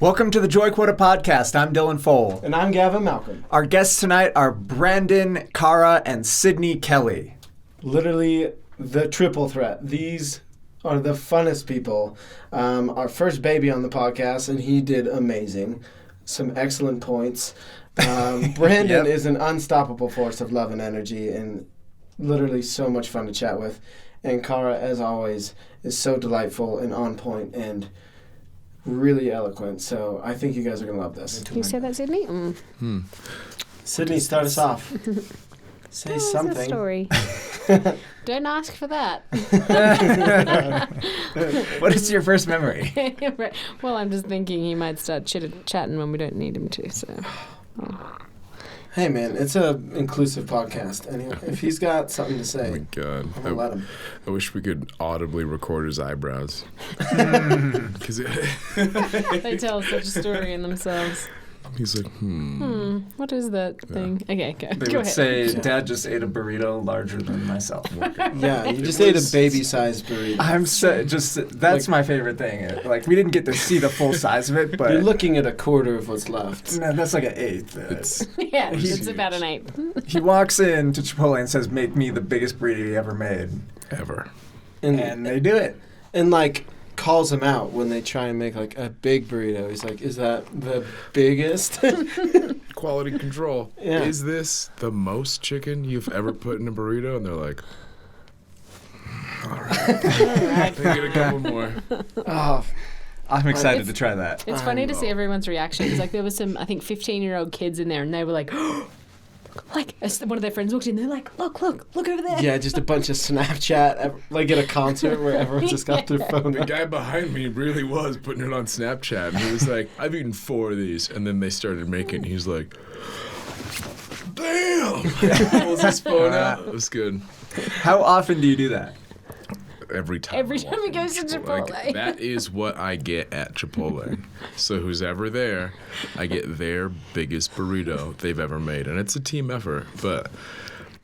Welcome to the Joy Quota podcast. I'm Dylan Fole. And I'm Gavin Malcolm. Our guests tonight are Brandon, Cara, and Sydney Kelley. Literally the triple threat. These are the funnest people. Our first baby on the podcast, and he did amazing. Some excellent points. Brandon is an unstoppable force of love and energy, and literally so much fun to chat with. And Cara, as always, is so delightful and on point and really eloquent. So I think you guys are going to love this. Can you say that, Sydney? Sydney, start us off. Say something. A story. Don't ask for that. What is your first memory? Well, I'm just thinking he might start chatting when we don't need him to. So. Hey, man, it's an inclusive podcast. Anyway, if he's got something to say, oh my God. I'm gonna let him. I wish we could audibly record his eyebrows. Because They tell such a story in themselves. he's like, What is that thing? Okay, They go would ahead. say, Dad just ate a burrito larger than myself. Yeah, you just ate a baby-sized burrito. I'm that's my favorite thing. Like, we didn't get to see the full size of it, but... You're looking at a quarter of what's left. No, that's like an eighth. Yeah, it's huge. about an 8. He walks in to Chipotle and says, make me the biggest burrito he ever made. ever. And they do it. And, like, calls him out when they try and make, like, a big burrito. He's like, is that the biggest? Quality control. Yeah. Is this the most chicken you've ever put in a burrito? And they're like, all right. They get a couple more. Oh, I'm excited to try that. It's funny to see everyone's reactions. Like, there was some, I think, 15-year-old kids in there, and they were like, like, as one of their friends walked in, they're like, look over there. yeah, just a bunch of Snapchat, like at a concert where everyone's just got their phone The out. guy behind me really was putting it on Snapchat. And he was like, I've eaten 4 of these. And then they started making. He's like, damn! Pulls his phone out. It was good. How often do you do that? Every time. Every time he goes to Chipotle. Like, that is what I get at Chipotle. So who's ever there, I get their biggest burrito they've ever made. And it's a team effort. But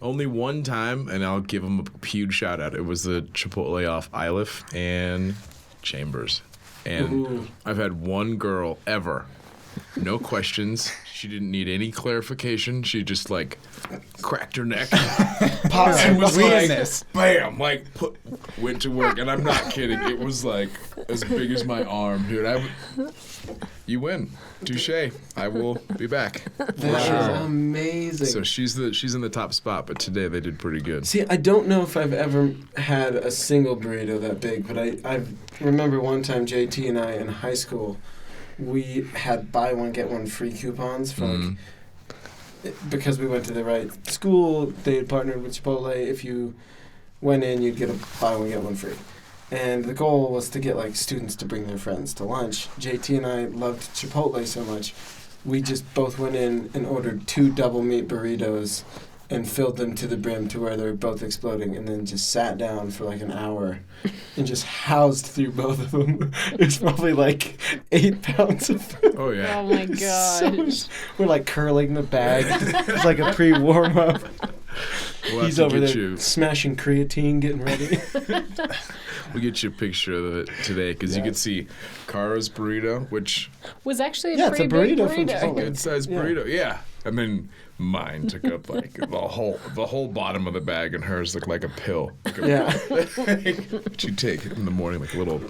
only one time, and I'll give them a huge shout out. It was the Chipotle off Iliff and Chambers. And I've had one girl ever, no questions. She didn't need any clarification. She just, like, cracked her neck. Pops And was like, Weirdness. bam, like, went to work. And I'm not kidding. It was, like, as big as my arm, dude. You win. Touche. I will be back. That is amazing. So she's in the top spot, but today they did pretty good. See, I don't know if I've ever had a single burrito that big, but I remember one time JT and I in high school, we had buy one, get one free coupons for like, because we went to the right school, they had partnered with Chipotle. If you went in, you'd get a buy one, get one free. And the goal was to get like students to bring their friends to lunch. JT and I loved Chipotle so much, we just both went in and ordered 2 double meat burritos and filled them to the brim to where they were both exploding, and then just sat down for like an hour and just housed through both of them. It was probably like 8 pounds of food. Oh, yeah. Oh, my gosh. We're like curling the bag. It's like a pre-warm-up. We'll He's have to over get there you, smashing creatine, getting ready. we'll get you a picture of it today, because you can see Cara's burrito, which Was actually a Yeah, it's pretty a big burrito from burrito. Chipotle. good sized burrito. Yeah. And then mine took up like the whole bottom of the bag, and hers looked like a pill. Like a, Yeah. what you take in the morning, like a little.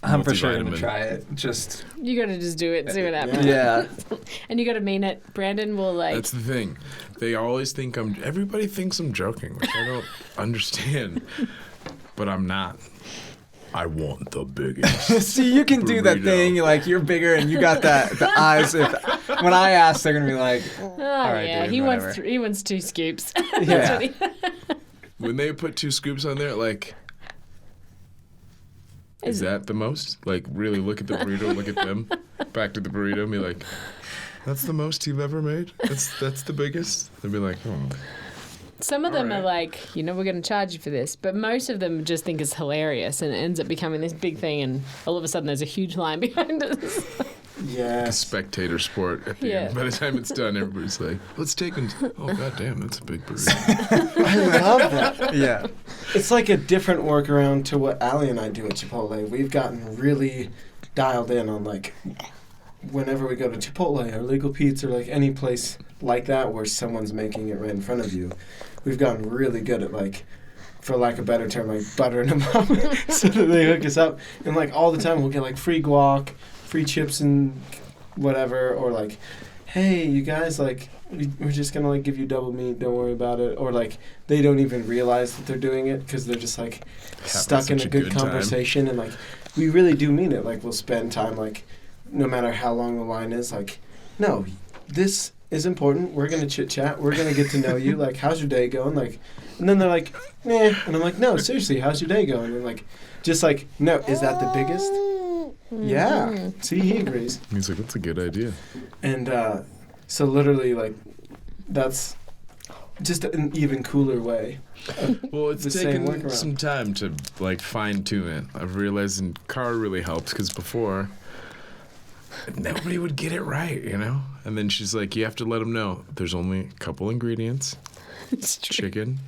I'm for sure going to multivitamin. try it. Just, You gotta just do it, see what happens. yeah. And you gotta mean it. Brandon will like. That's the thing. They always think everybody thinks I'm joking, which I don't understand. But I'm not. I want the biggest. See, you can do that burrito. thing, like, you're bigger and you got the eyes. When I ask, they're going to be like, Oh right, yeah, dude, he whatever. wants he wants 2 scoops. Yeah. That's what he. When they put 2 scoops on there, like, is that the most? Like, really look at the burrito, look at them, back to the burrito, and be like, that's the most you've ever made? That's the biggest? They'd be like, oh. Some of them All are right. like, we're going to charge you for this, but most of them just think it's hilarious, and it ends up becoming this big thing, and all of a sudden there's a huge line behind us. Yes. Spectator sport at the Yeah. end. By the time it's done, everybody's like, let's take them. Oh, goddamn, that's a big burrito. I love that. yeah. It's like a different workaround to what Allie and I do at Chipotle. We've gotten really dialed in on like whenever we go to Chipotle or Legal Pete's or like any place like that where someone's making it right in front of you, we've gotten really good at like, for lack of a better term, like buttering them up so that they hook us up. And like all the time we'll get like free guac, free chips and whatever, or like, hey, you guys, like, we're just gonna like give you double meat, don't worry about it. Or like they don't even realize that they're doing it because they're just like stuck in a good conversation. And like we really do mean it. Like we'll spend time like, no matter how long the line is, like, no, this is important. We're gonna chit chat. We're gonna get to know you. Like, how's your day going? Like, and then they're like, nah. And I'm like, no, seriously, how's your day going? And like, just like, no, is that the biggest? Yeah. See, he agrees. He's like, that's a good idea. And so literally, like, that's just an even cooler way. Well, it's taken some time to like fine tune it. I've realized, and Cara really helps because before nobody would get it right, you know. And then she's like, you have to let them know there's only a couple ingredients: chicken,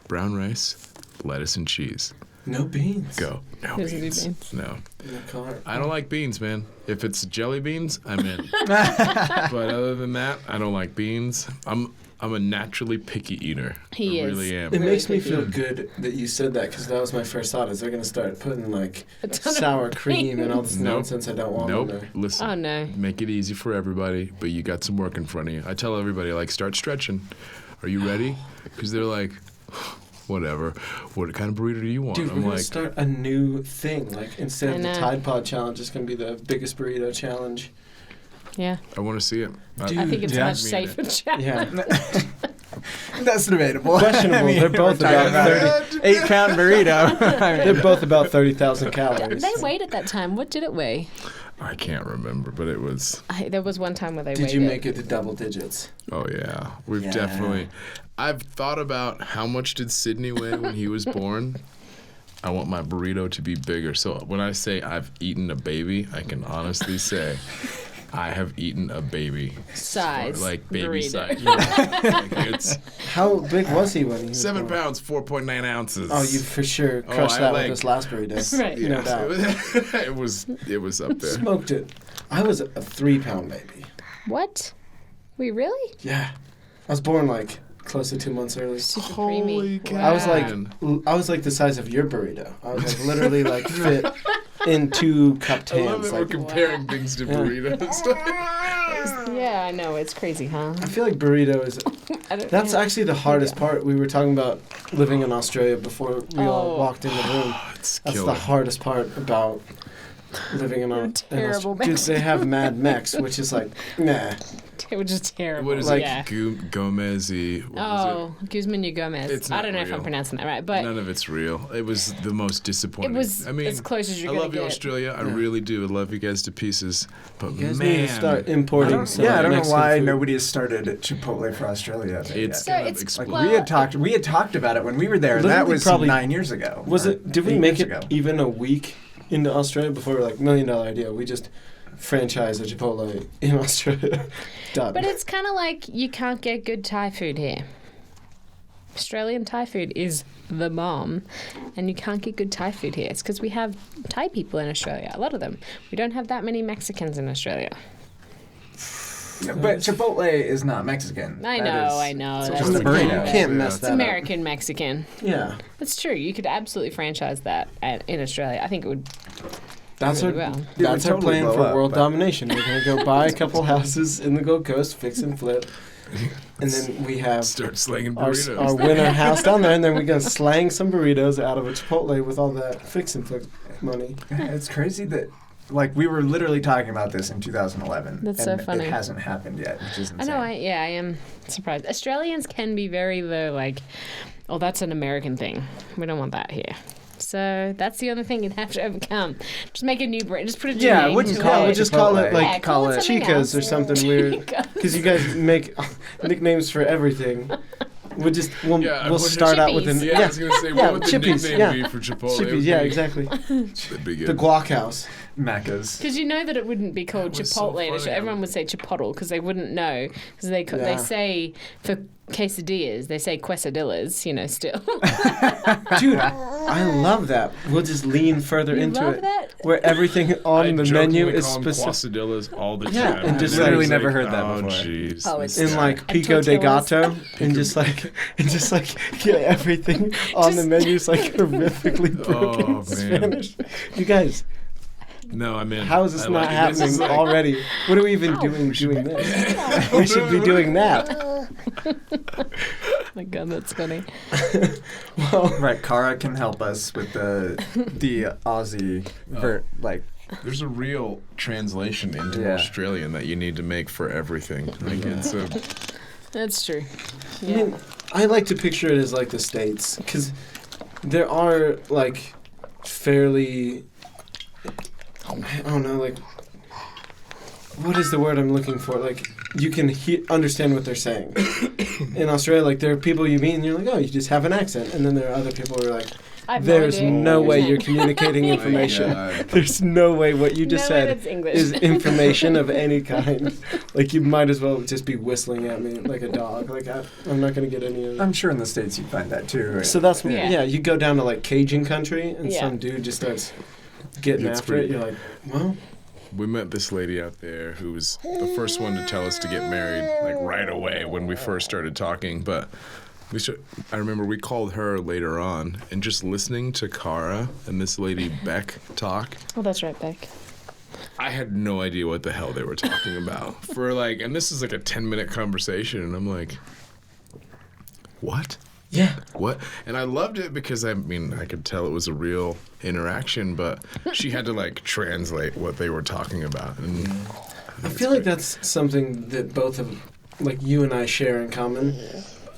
brown rice, lettuce, and cheese. No beans. Go. No beans. No. I don't like beans, man. If it's jelly beans, I'm in. But other than that, I don't like beans. I'm a naturally picky eater. I really am. It makes me feel good that you said that because that was my first thought. Is they're gonna start putting like sour cream and all this nonsense I don't want in there. Listen. Oh no. Make it easy for everybody, but you got some work in front of you. I tell everybody like, start stretching. Are you ready? Because they're like, whatever. What kind of burrito do you want? Dude, we're gonna start a new thing. Like instead of the Tide Pod challenge, it's gonna be the biggest burrito challenge. Yeah. I want to see it. Dude, I think it's a much safer challenge. Yeah. That's debatable. Questionable. I mean, they're both about 8-pound burrito. They're both about 30,000 calories. They weighed at that time. What did it weigh? I can't remember, but it was. There was one time where they weighed it. Did you make it to double digits? Oh yeah, we've definitely. I've thought about how much did Sydney weigh when he was born. I want my burrito to be bigger. So when I say I've eaten a baby, I can honestly say I have eaten a baby size, like baby burrito. size. Like it's How big was he when he was 7 born? pounds, 4.9 ounces. Oh, you for sure crushed that with this last burrito. Right. Yeah, No doubt. it was up there. Smoked it. I was a 3-pound baby. What? We really? Yeah. I was born like close to 2 months early. Super Holy creamy. cow. I was like the size of your burrito. I was like literally like fit in 2 cupped I love hands. that we're Like, comparing things to burritos. Yeah, I know. It's crazy, huh? I feel like burrito is. That's actually the hardest part. We were talking about living in Australia before we all walked in the room. It's That's killer. the hardest part about living in terrible because they have Mad Mex, which is like, nah. It was just terrible. What is Like- it? Gomez-y. What was Guzman y Gomez. It's I not don't know if I'm real. pronouncing that right, it? but None of it's real. It was the most disappointing. it was I mean, as close as you're I going love to you, get. Australia. I Yeah. really do. I love you guys to pieces. But You guys man, need to start importing. I don't know Mexican why food. nobody has started Chipotle for Australia. it's So gonna it's- explode. Like we had talked about it when we were there. And that Literally was probably- 9 years ago. Was or it? Did we 8 make years it ago. even a week into Australia before we were like $1 million idea? We just franchise a Chipotle in Australia. Done. But it's kind of like you can't get good Thai food here. Australian Thai food is the bomb, and you can't get good Thai food here. It's because we have Thai people in Australia, a lot of them. We don't have that many Mexicans in Australia. But Chipotle is not Mexican. I That know, is- I know. It's That's just a the burrito. point. You can't mess It's that up. American Mexican. Yeah. That's true. You could absolutely franchise that in Australia. I think it would. That's Really our well. It that's would our totally plan blow for up, world but- domination. We're gonna go buy a couple houses in the Gold Coast, fix and flip, and then we have Start slanging our burritos. winter house down there, and then we're gonna slang some burritos out of a Chipotle with all that fix and flip money. It's crazy that, like, we were literally talking about this in 2011. That's and so funny. It hasn't happened yet, which is I insane. know. I am surprised. Australians can be very like, oh, that's an American thing. We don't want that here. So that's the other thing you'd have to overcome. Just make a new brand. Just put a Yeah, I name wouldn't to call it. we'll just call it Chipotle. like Yeah, call it something Chicas else. or something weird. Chicas. Because you guys make nicknames for everything. We'll Yeah, we'll start out with an Chippies. I was gonna say, Yeah, what would the Chippies, nickname yeah. be for Chipotle? Chippies, yeah, exactly. That'd be good. The Guac House. Maccas. Because you know that it wouldn't be called That was so Chipotle. funny. everyone would say Chipotle because they wouldn't know. Because they say for quesadillas, they say quesadillas, still. Dude, I love that. We'll just lean further You into love it. that? Where everything on the menu is specific. specific. Quesadillas all the time. Yeah, and just then literally it's never like, heard that oh, before. Jeez, Oh, it's In like pico de tortillas. gato, and just like everything on the menu is like horrifically broken Oh, man. Spanish. You guys, No, I mean, how is this I not like it. happening This is like- already? What are we even doing this? We should be doing that. Oh my God, that's funny. Well, Right, Cara can help us with the Aussie There's a real translation into Yeah. Australian that you need to make for everything. Like it's a That's true. I Yeah. mean, I like to picture it as like the States, because there are like fairly, I don't know, like, what is the word I'm looking for? Like, you can understand what they're saying. In Australia, like, there are people you meet and you're like, oh, you just have an accent. And then there are other people who are like, I have there's idea no what way saying. you're communicating Oh my information. God. There's no way what you just No way said that's English. is information of any kind. Like, you might as well just be whistling at me like a dog. Like, I'm not going to get any of it. I'm sure in the States you'd find that too. Right? So that's, Yeah. yeah, you go down to like Cajun country and Yeah. some dude just starts getting It's after it. pretty- You're like, well, We met this lady out there who was the first one to tell us to get married, like right away when we first started talking. But I remember we called her later on, and just listening to Cara and this lady Beck talk, Oh, that's right, Beck. I had no idea what the hell they were talking about. And this is like a 10-minute conversation, and I'm like, what? yeah. What? And I loved it because, I mean, I could tell it was a real interaction, but she had to, like, translate what they were talking about. And I feel like that's something that both of, like, you and I share in common.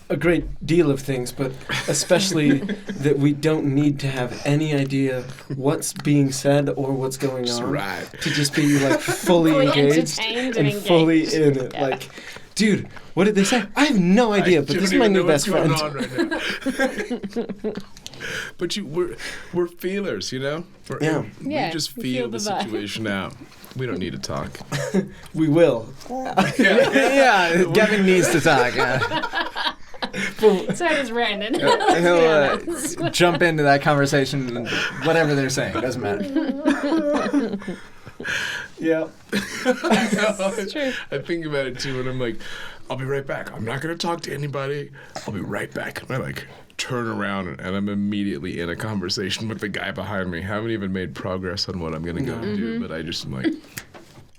A great deal of things, but especially that we don't need to have any idea what's being said or what's going Just on. right. To just be, like, fully Fully engaged entertained and and fully engaged. in it. Yeah. Like, dude, what did they say? I have no idea, but this is my new best friend. But we're feelers, you know? Yeah. We Yeah, just we feel feel the the vibe. situation out. We don't need to talk. We will. yeah, Gavin needs to talk. So does Brandon. He'll jump into that conversation, and whatever they're saying, doesn't matter. Yeah. It's true. I think about it too, and I'm like, I'll be right back. I'm not gonna talk to anybody. I'll be right back. And I like turn around, and I'm immediately in a conversation with the guy behind me. Haven't even made progress on what I'm gonna go and do, but I just am like,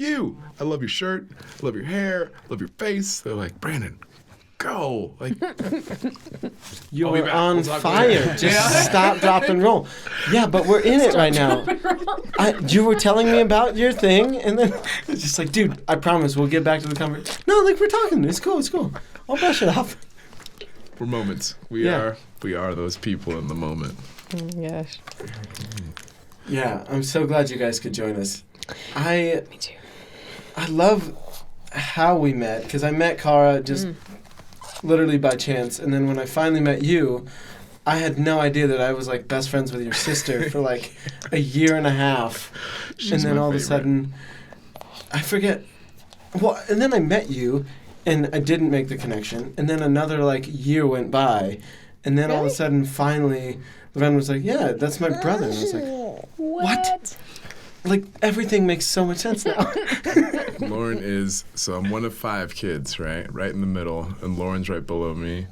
I love your shirt, I love your hair, I love your face. They're like, Brandon, go. Like, You're be back. on We'll talk fire. later. Just stop, drop, and roll. Yeah, but we're in it right now. You were telling me about your thing, and then it's just like, dude, I promise we'll get back to the conversation. No, like, we're talking. It's cool. It's cool. I'll brush it off. we're moments. We Yeah. are those people in the moment. Gosh. Yeah, I'm so glad you guys could join us. Me too. I love how we met, because I met Cara just literally by chance, and then when I finally met you, I had no idea that I was like best friends with your sister for like a year and a half. She's And then my all of a favorite. sudden, I forget. Well, and then I met you, and I didn't make the connection. And then another like year went by, and then all of a Really? sudden, finally, Lorraine was like, "Yeah, that's my brother." And I was like, What? "Like everything makes so much sense now." Lauren is, so I'm one of 5 kids, right? Right in the middle, and Lauren's right below me.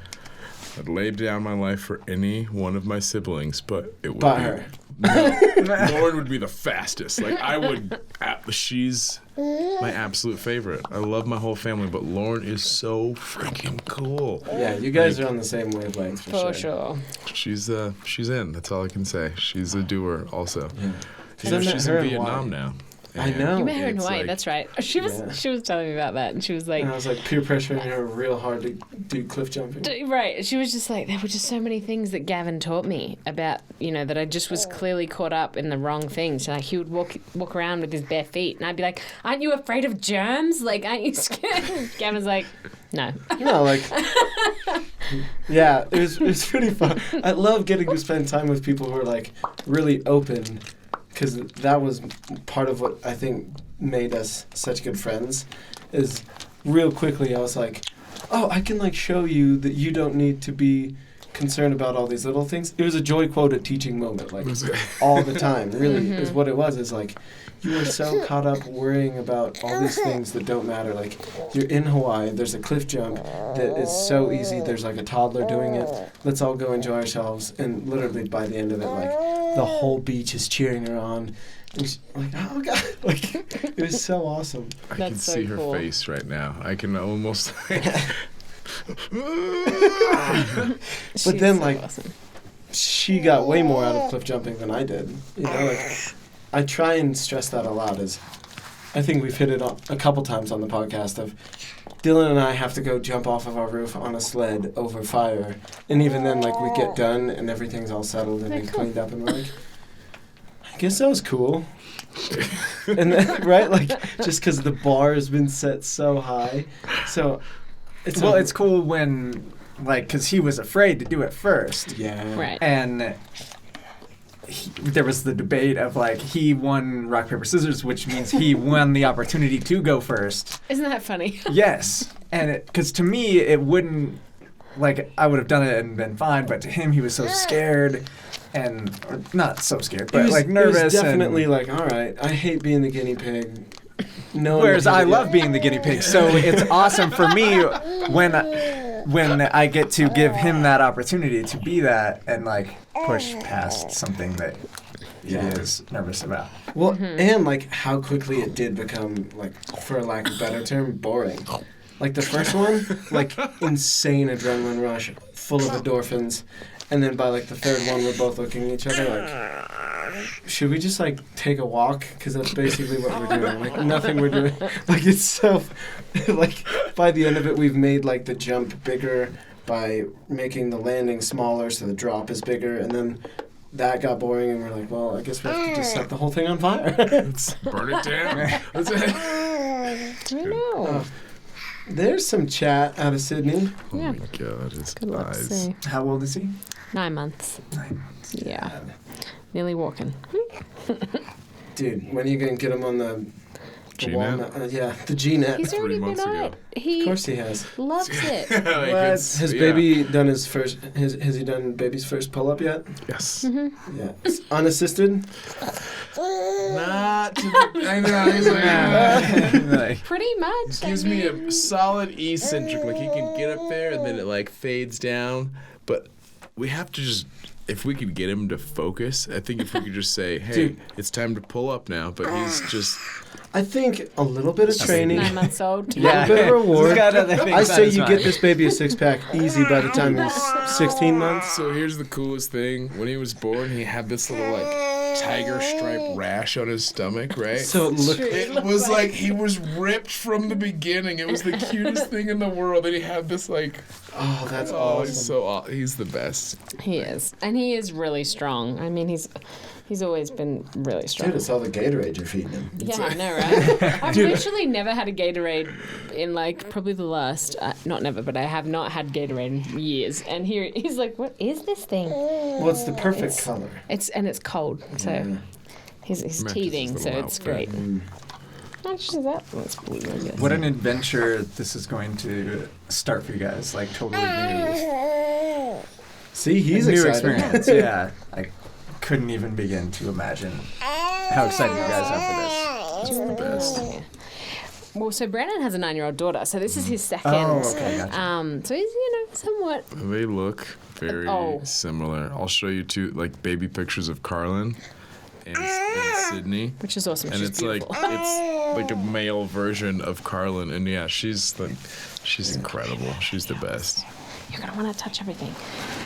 I'd lay down my life for any one of my siblings, but it would But be her. No, Lauren would be the fastest. Like I would, she's my absolute favorite. I love my whole family, but Lauren is so freaking cool. Yeah, you guys are on the same wavelength For sure. She's in. That's all I can say. She's a doer also. Yeah. You know, I met she's her in in Vietnam Hawaii. now. I And know. You met her in it's Hawaii, like- that's right. She was telling me about that, and she was like, And I was like peer pressuring her real hard to do cliff jumping. right. She was just like, there were just so many things that Gavin taught me about, that I just was clearly caught up in the wrong things. Like he would walk around with his bare feet, and I'd be like, "Aren't you afraid of germs? Like, aren't you scared?" Gavin's like, "No." No, like, yeah, it was pretty fun. I love getting to spend time with people who are like really open, because that was part of what I think made us such good friends, is real quickly I was like, oh, I can like show you that you don't need to be concerned about all these little things. It was a Joy Quota teaching moment, like all the time, really, is what it was. Is like, you are so caught up worrying about all these things that don't matter. Like, you're in Hawaii, there's a cliff jump that is so easy, there's like a toddler doing it, let's all go enjoy ourselves. And literally by the end of it, like, the whole beach is cheering her on. And she's like, oh God, like, it was so awesome. I That's can so see her cool. face right now. I can almost. But then, so like, awesome. she got way more out of cliff jumping than I did. You know, like, I try and stress that a lot. Is I think we've hit it on a couple times on the podcast of Dylan and I have to go jump off of our roof on a sled over fire, and even then, like, we get done and everything's all settled and They're we cool. cleaned up, and we're like, I guess that was cool. And then, right, like, just because the bar has been set so high, so It's cool when, like, because he was afraid to do it first. yeah, Right. And there was the debate of, like, he won rock, paper, scissors, which means he won the opportunity to go first. Isn't that funny? Yes. And because to me, it wouldn't, like, I would have done it and been fine, but to him, he was so scared. And, or not so scared, but, like, nervous. It was definitely and, like, all right, I hate being the guinea pig. No. whereas I love being the guinea pig, so it's awesome for me when I get to give him that opportunity to be that and, like, push past something that he is nervous about. Well, and like how quickly it did become, like, for lack of a better term, boring. Like the first one, like, insane adrenaline rush, full of endorphins, and then by like the third one, we're both looking at each other like, should we just like take a walk? Because that's basically what we're doing. Like nothing we're doing. Like it's so, like by the end of it, we've made like the jump bigger by making the landing smaller, so the drop is bigger, and then that got boring, and we're like, well, I guess we have to just set the whole thing on fire. Let's burn it down. That's it. I know. There's some chat out of Sydney. Oh Yeah. my God, his Good luck to eyes. see. How old is he? 9 months. 9 months. Yeah. Nearly walking. Dude, when are you going to get him on the G-net? walnut? Yeah, the G-net. He's already been months on ago. it. He Of course he has. loves it. Like, it's- Has yeah. baby done his first, has he done baby's first pull-up yet? Yes. Yeah. It's unassisted? Not to the, I know. He's like, Like, Pretty much. gives I me mean, a solid eccentric. Like he can get up there and then it like fades down. But we have to just, if we could get him to focus, I think if we could just say, hey, Dude. it's time to pull up now. But he's just, I think a little bit of training, 9 months old. a bit of reward. He's got other things I on say his you mind. get this baby a six-pack easy by the time he's 16 months. so here's the coolest thing. When he was born, he had this little like tiger stripe rash on his stomach, right? So it looked, It was like he was ripped from the beginning. It was the cutest thing in the world. And he had this like, oh, that's oh, he's awesome. so he's the best. He is. And he is really strong. I mean, he's always been really strong. Dude, it's all the Gatorade you're feeding him. Yeah, I know, right? I've literally never had a Gatorade in like probably the last, not never, but I have not had Gatorade in years. And he's like, what is this thing? Well, it's the perfect It's- color. It's cold, so Yeah. he's Matches teething, his so little it's outfit. great. Actually, that's cool, I guess. what an adventure this is going to start for you guys. Like, totally new. See, he's new excited. experience. Yeah. I couldn't even begin to imagine how excited you guys are for this. It's the best. Yeah. Well, so Brandon has a 9-year-old daughter, so this is his second. Oh, okay, gotcha. So he's, somewhat. They look very similar. I'll show you two like baby pictures of Carlin and Sydney. Which is awesome. And She's it's beautiful. it's like a male version of Carlin, and yeah, she's incredible. She's the best. You're gonna want to touch everything.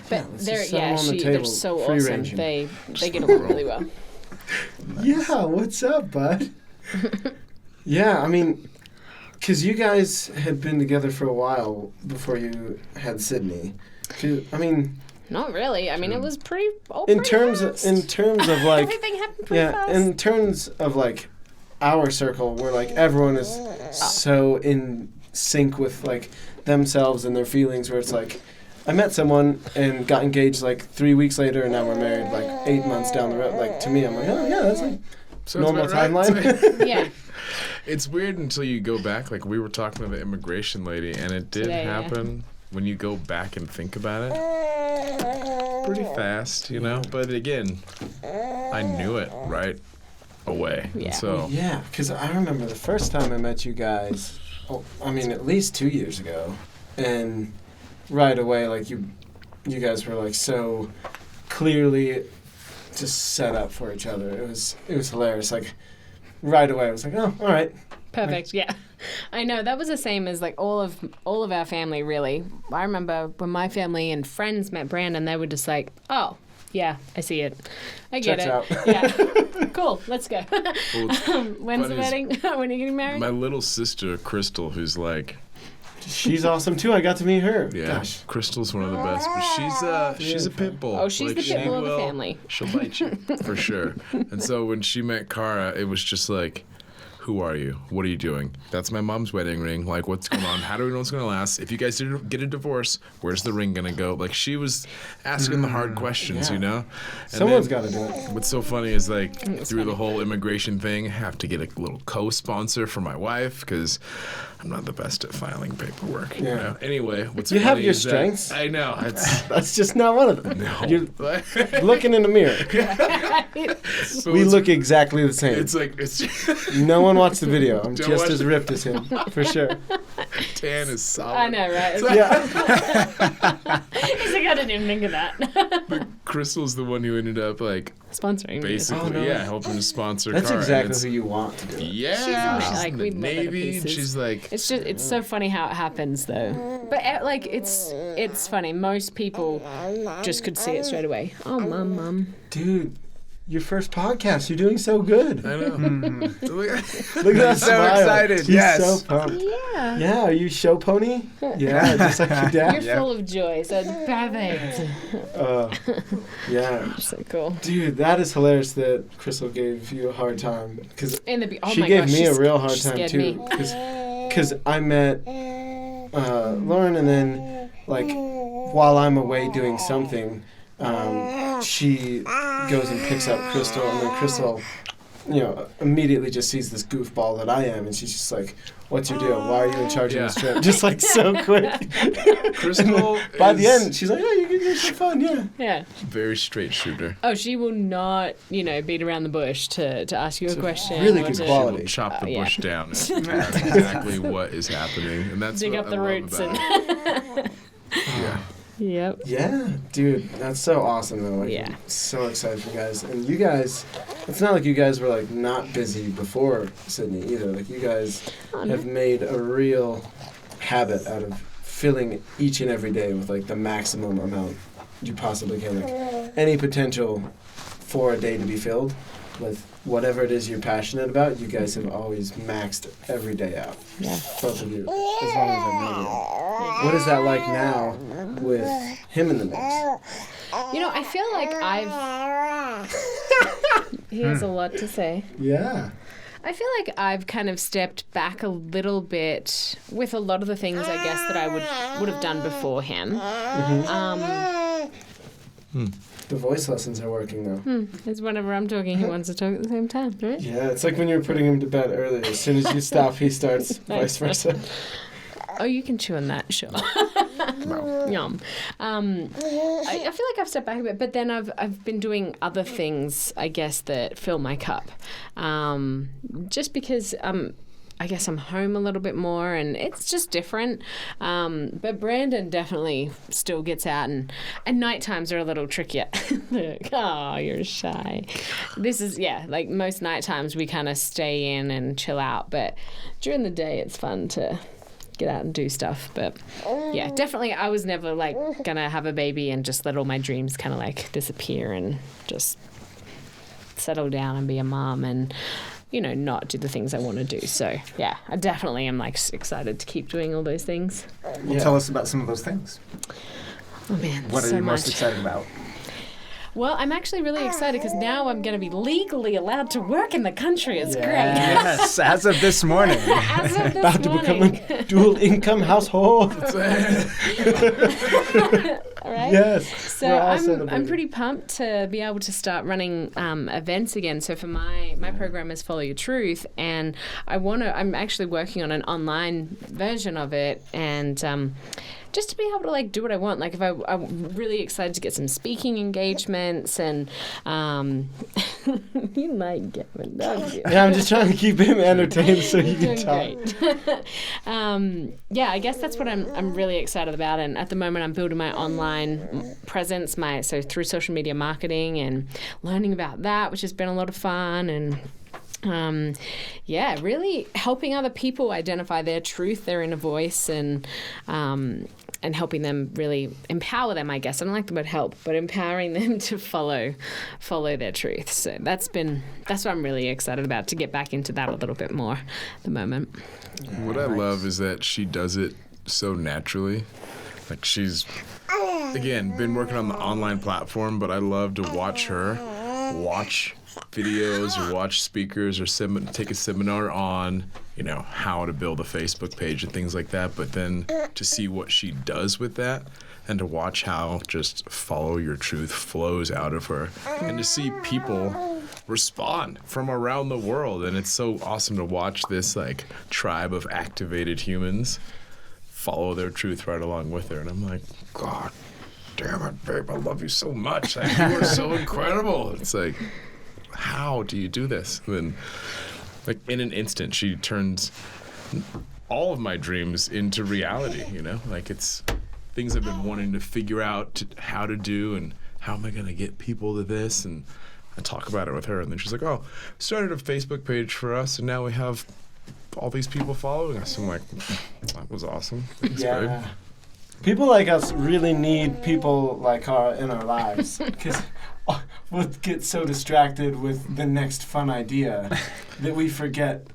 But let's they're just set 'em on the they're table, so free awesome. ranging. They get along really well. Yeah, what's up, bud? Yeah, I mean, because you guys had been together for a while before you had Sydney. I mean, Not really. I mean, it was pretty. in pretty terms fast. of like, Everything happened pretty yeah, fast. in terms of like our circle, where like everyone is so in sync with like themselves and their feelings, where it's like, I met someone and got engaged like 3 weeks later, and now we're married like 8 months down the road. Like, to me, I'm like, oh yeah, that's like So normal it's about right. timeline. Yeah. It's weird until you go back. Like, we were talking to the immigration lady, and it did Today, yeah. happen when you go back and think about it. Pretty fast, you know? But again, I knew it right away. Yeah. And so, Yeah, because I remember the first time I met you guys, I mean, at least 2 years ago, and right away, like, you guys were, like, so clearly just set up for each other. It was hilarious. Like, right away, I was like, oh, all right. Perfect. Yeah. I know that was the same as like all of our family really. I remember when my family and friends met Brandon, they were just like, "Oh, yeah, I see it. I get Checks it. out. Yeah. Cool. Let's go." well, When's the funny is wedding? When are you getting married? my little sister, Crystal, who's like, She's awesome, too. I got to meet her. yeah, Gosh. Crystal's one of the best, but she's a pit bull. Oh, she's the she pit bull of the will- family. She'll bite you for sure. And so when she met Cara, it was just like, who are you? What are you doing? That's my mom's wedding ring. Like, what's going on? How do we know what's going to last? If you guys did get a divorce, where's the ring going to go? Like, she was asking the hard questions, yeah. you know? And Someone's then got to do it. What's so funny is, like, It's through funny. the whole immigration thing, I have to get a little co-sponsor for my wife because I'm not the best at filing paperwork. You Yeah. know? Anyway, what's You funny have your is that- strengths. I know. It's, That's just not one of them. no. You're But looking in the mirror. We it's- look exactly the same. It's like, it's No one watched the video. I'm Don't just watch as it. ripped as him, for sure. tan is solid. I know, right? Yeah. He's like, I didn't even think of that. But Crystal's the one who ended up like Sponsoring me. basically, Oh, no. yeah, helping to sponsor. That's Cara, and exactly it's- who you want to do it. Yeah, amazing. she's Like, in we the love her to Navy, and pieces. she's like, It's so funny how it happens though. But like it's funny. Most people just could see it straight away. Oh, mum. Dude, your first podcast. You're doing so good. I know. Look at that so smile. excited, He's yes. so pumped. Yeah. Yeah, are you show pony? Yeah, just like your dad. You're full of joy, so it's perfect. Yeah. So cool. Dude, that is hilarious that Crystal gave you a hard time. Because Oh she my gave gosh, me she a real hard she time, scared too. me. Because I met Lauren, and then, like, while I'm away doing something, she goes and picks up Crystal, and then Crystal, immediately just sees this goofball that I am, and she's just like, "What's your deal? Why are you in charge of this trip?" Just like so quick. Crystal By the is end, she's like, "Oh, you're so fun, yeah." Yeah. very straight shooter. Oh, she will not, beat around the bush to ask you a question. really or good to quality. She will chop the yeah. bush down. That's exactly what is happening, and that's Dig what up I the love roots about and. it. Yeah. Yep. Yeah, dude, that's so awesome though. Like, Yeah. I'm so excited for you guys. And you guys, it's not like you guys were like not busy before Sydney either. Like you guys have made a real habit out of filling each and every day with like the maximum amount you possibly can. Like any potential for a day to be filled with whatever it is you're passionate about, you guys have always maxed every day out. Yeah. Both of you, as long as I've known you. What is that like now with him in the mix? I feel like he has a lot to say. Yeah. I feel like I've kind of stepped back a little bit with a lot of the things I guess that I would have done before him. The voice lessons are working though. It's whenever I'm talking, he wants to talk at the same time, right? Yeah, it's like when you were putting him to bed earlier. As soon as you stop, he starts, vice versa. Oh, you can chew on that, sure. Yum. I feel like I've stepped back a bit, but then I've been doing other things, I guess, that fill my cup. Just because I guess I'm home a little bit more, and it's just different. But Brandon definitely still gets out, and night times are a little trickier. Look, oh, you're shy. This is, like most night times we kind of stay in and chill out, but during the day it's fun to get out and do stuff. But yeah, definitely I was never like gonna have a baby and just let all my dreams kind of like disappear and just settle down and be a mom and not do the things I want to do. So yeah, I definitely am like excited to keep doing all those things. Well, tell us about some of those things. Oh man, What are so you much. most excited about? Well, I'm actually really excited because now I'm going to be legally allowed to work in the country. It's Yes, as of this morning. great. As of this About to become morning. a dual income household. All right. Yes. So we're all I'm celebrating. pretty pumped to be able to start running events again. So for my program is Follow Your Truth, and I'm actually working on an online version of it, and just to be able to like do what I want. Like if I'm really excited to get some speaking engagements, and you like Gavin, don't you? Yeah, I'm just trying to keep him entertained so he You're can doing talk. great. Yeah, I guess that's what I'm really excited about. And at the moment, I'm building my online presence, so through social media marketing and learning about that, which has been a lot of fun. And really helping other people identify their truth, their inner voice, and helping them really empower them, I guess. I don't like the word help, but empowering them to follow their truth. So that's what I'm really excited about, to get back into that a little bit more at the moment. What I love is that she does it so naturally. Like she's, again, been working on the online platform, but I love to watch her watch videos or watch speakers or take a seminar on, how to build a Facebook page and things like that, but then to see what she does with that and to watch how just follow your truth flows out of her and to see people respond from around the world. And it's so awesome to watch this like tribe of activated humans follow their truth right along with her. And I'm like, God damn it, babe, I love you so much. Like, you are so incredible. It's like, how do you do this? And then, like, in an instant, she turns all of my dreams into reality, Like, it's things I've been wanting to figure out how to do and how am I going to get people to this? And I talk about it with her, and then she's like, oh, started a Facebook page for us, and now we have all these people following us. I'm like, that was awesome. Thanks, babe. People like us really need people like her in our lives, because we'll get so distracted with the next fun idea that we forget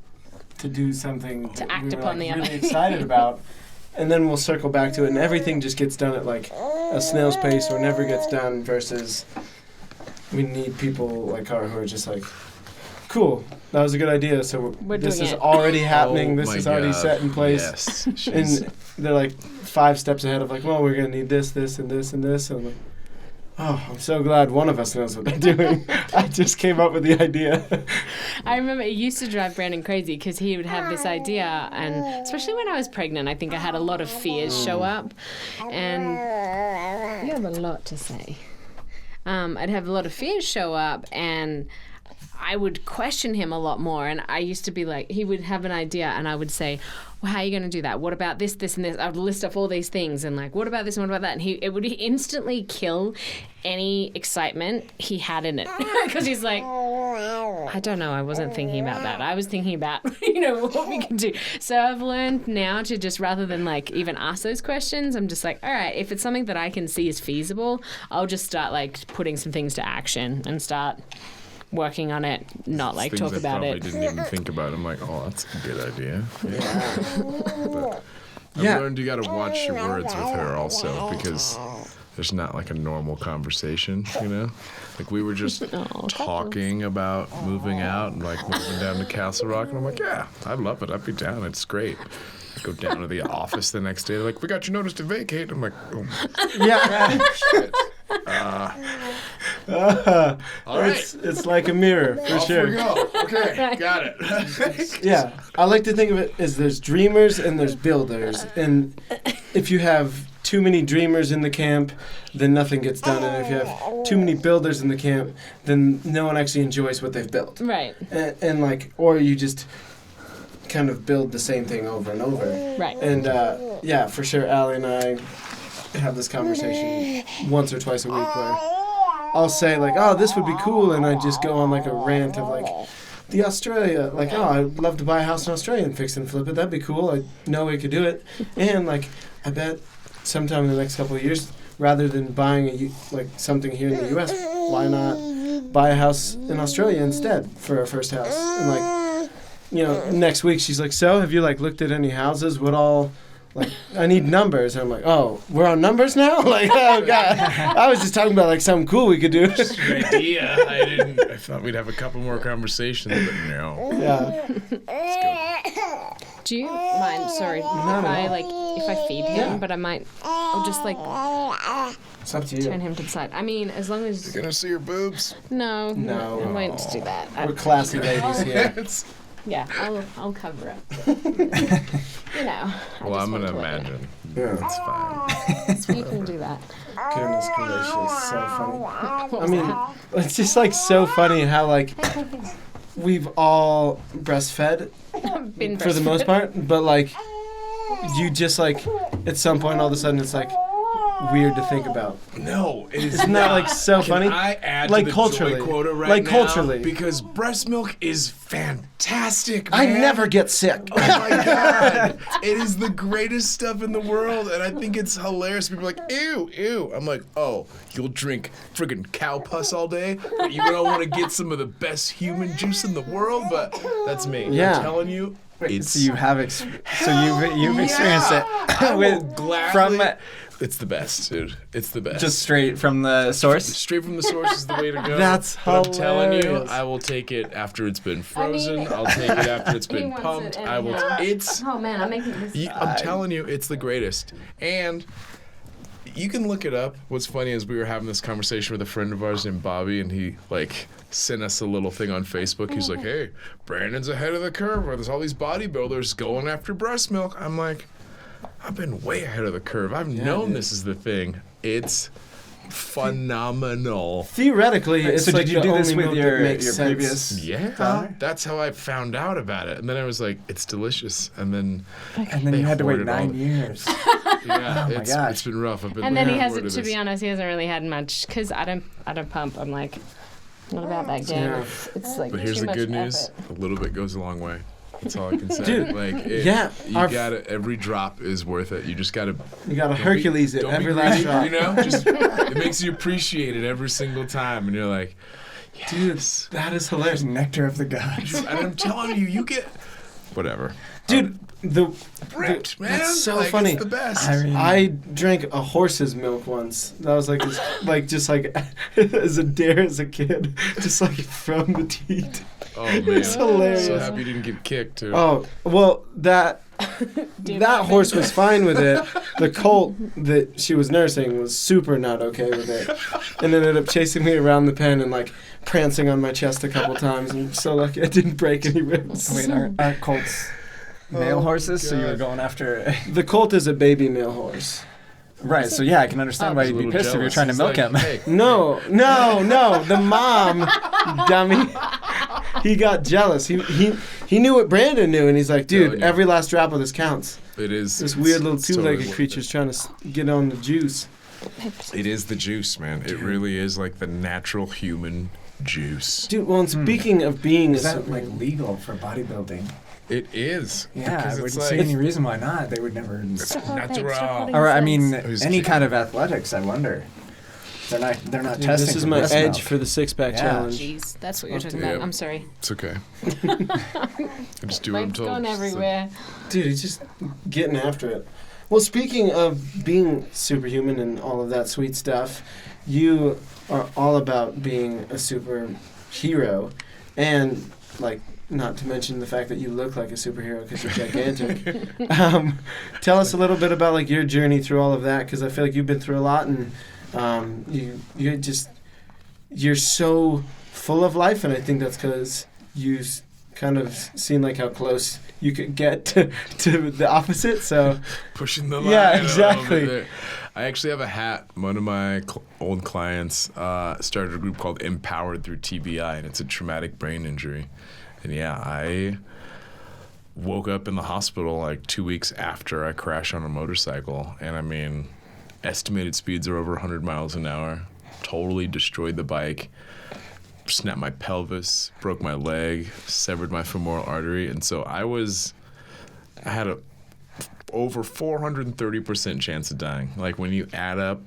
to do something To act we were upon the really other. excited about, and then we'll circle back to it, and everything just gets done at like a snail's pace or never gets done. Versus, we need people like her who are just like, cool, that was a good idea. So We're this doing is it. already happening. Oh This my is already God. set in place. Yes. She's, And they're like 5 steps ahead of like, well, we're going to need this, this, and this, and this. And I'm like, oh, I'm so glad one of us knows what they're doing. I just came up with the idea. I remember it used to drive Brandon crazy because he would have this idea, and especially when I was pregnant, I think I had a lot of fears show up, and you have a lot to say. I'd have a lot of fears show up, and I would question him a lot more. And I used to be like, he would have an idea, and I would say, well, how are you going to do that? What about this, this, and this? I would list off all these things, and like, what about this and what about that? And it would instantly kill any excitement he had in it. Because he's like, I don't know, I wasn't thinking about that. I was thinking about, what we can do. So I've learned now to just, rather than like even ask those questions, I'm just like, all right, if it's something that I can see is feasible, I'll just start like putting some things to action and start working on it, not like things talk I about probably it. didn't even think about. I'm like, oh, that's a good idea. But I've Yeah. learned you got to watch your words with her also, because there's not like a normal conversation, Like we were just talking about moving out and like moving down to Castle Rock, and I'm like, yeah, I love it. I'd be down. It's great. I go down to the office the next day. They're like, we got your notice to vacate. I'm like, oh, Yeah. shit. All right. It's like a mirror, for Off sure. we go. Okay, got it. Yeah, I like to think of it as there's dreamers and there's builders. And if you have too many dreamers in the camp, then nothing gets done. And if you have too many builders in the camp, then no one actually enjoys what they've built. Right, And like, or you just kind of build the same thing over and over. right. And yeah, for sure, Allie and I have this conversation once or twice a week where I'll say like, oh, this would be cool, and I just go on like a rant of like, the Australia, like, oh, I'd love to buy a house in Australia and fix and flip it. That'd be cool. I know we could do it. And like, I bet sometime in the next couple of years, rather than buying like something here in the U.S., why not buy a house in Australia instead for our first house? And like, next week she's like, so have you like looked at any houses? What all like, I need numbers. And I'm like, oh, we're on numbers now? Like, oh, God. I was just talking about, like, something cool we could do. Just an idea. I thought we'd have a couple more conversations, but no. Yeah. Do you mind? Sorry, if I feed him, but I'll just like It's up to you. turn him to the side. I mean, as long as You're gonna see your boobs. no, No. I won't do that. We're classy ladies here. Yeah, I'll cover up. You know. Well, I'm gonna imagine. Yeah. It's fine. So you can do that. Goodness gracious, so funny. I mean, it's just like so funny how like we've all breastfed Been for the most part, but like you just like at some point all of a sudden it's like weird to think about. No, it is Isn't that like so funny? I add Like to the culturally. joy quota right Like now culturally. because breast milk is fantastic, I man. never get sick. Oh my god, it is the greatest stuff in the world, and I think it's hilarious. People are like, ew, ew. I'm like, oh, you'll drink friggin' cow pus all day, but you don't want to get some of the best human juice in the world. But that's me. Yeah. I'm telling you, it's So you have you've experienced it I will with gladly. from It's the best, dude. It's the best. just straight from the source. Straight from the source is the way to go. That's But I'm telling you, hilarious. I will take it after it's been frozen. mean- I'll take it after it's He been wants pumped. it I will. anyhow. It's. Oh man, I'm making this. I'm telling you, it's the greatest. And you can look it up. What's funny is we were having this conversation with a friend of ours named Bobby, and he like sent us a little thing on Facebook. He's like, "Hey, Brandon's ahead of the curve. Where there's all these bodybuilders going after breast milk." I'm like, I've been way ahead of the curve. I've known dude. this is the thing. It's phenomenal. Theoretically, it's So like did you the do this only with milk that your makes sense. previous? Yeah, that's how I found out about it. And then I was like, it's delicious. And then, And then They you had to wait hoarded all 9 years. yeah, my gosh. it's been rough. I've been And then he looking hasn't. forward To this. be honest, he hasn't really had much because I don't pump. I'm like, not about that game. Yeah. It's like But here's too the much good news: effort. a little bit goes a long way. That's all I can say. Dude, like, yeah, you our- gotta. Every drop is worth it. You just gotta. You gotta don't be- Hercules it don't be every last greedy, drop. You know, just it makes you appreciate it every single time, and you're like, Dude, yes. that is hilarious. Nectar of the gods. And I'm telling you, you get whatever. Dude, Ripped, man. that's so Like, funny. It's the best. I mean, I drank a horse's milk once. That was like, just like as a dare as a kid, just like from the teat. Oh man, It's hilarious. So happy you didn't get kicked too. Oh well, that Dude, that horse was fine with it. The colt that she was nursing was super not okay with it, and ended up chasing me around the pen and like prancing on my chest a couple times. And so lucky I didn't break any ribs. wait, aren't colts male Oh, horses? So you were God. going after. The colt is a baby male horse. Right. So yeah, I can understand why He's a you'd be little pissed if you're jealous. trying to He's milk like, him. Hey, No, the mom, dummy. He got jealous. He knew what Brandon knew, and he's like, Telling dude, you. every last drop of this counts. it is. This it's- weird little it's totally two-legged worth creature's it. trying to get on the juice. It is the juice, man. It really is like the natural human juice. Dude, well, and speaking of being Is a that like legal for bodybuilding? It is. Yeah, because I it's wouldn't see like any reason why not. They would never. natural. Or I mean, Who's any kidding? kind of athletics. I wonder. They're not Dude, testing. this is for my breast edge milk. for the six-pack Yeah. challenge. Jeez, that's what you're talking Yeah. about. I'm sorry. It's okay. I just do what I'm Mike's told. gone everywhere. Dude, he's just getting after it. Well, speaking of being superhuman and all of that sweet stuff, you are all about being a superhero, and like not to mention the fact that you look like a superhero because you're gigantic. Tell us a little bit about like your journey through all of that, because I feel like you've been through a lot, and you're so full of life, and I think that's because you kind of seem like how close you could get to the opposite. So Pushing the line. Yeah, a little exactly. bit there. I actually have a hat. One of my old clients started a group called Empowered Through TBI, and it's a traumatic brain injury. And yeah, I woke up in the hospital like 2 weeks after I crashed on a motorcycle. And I mean, estimated speeds are over 100 miles an hour. Totally destroyed the bike. Snapped my pelvis, broke my leg, severed my femoral artery. And so I had a over 430% chance of dying. Like when you add up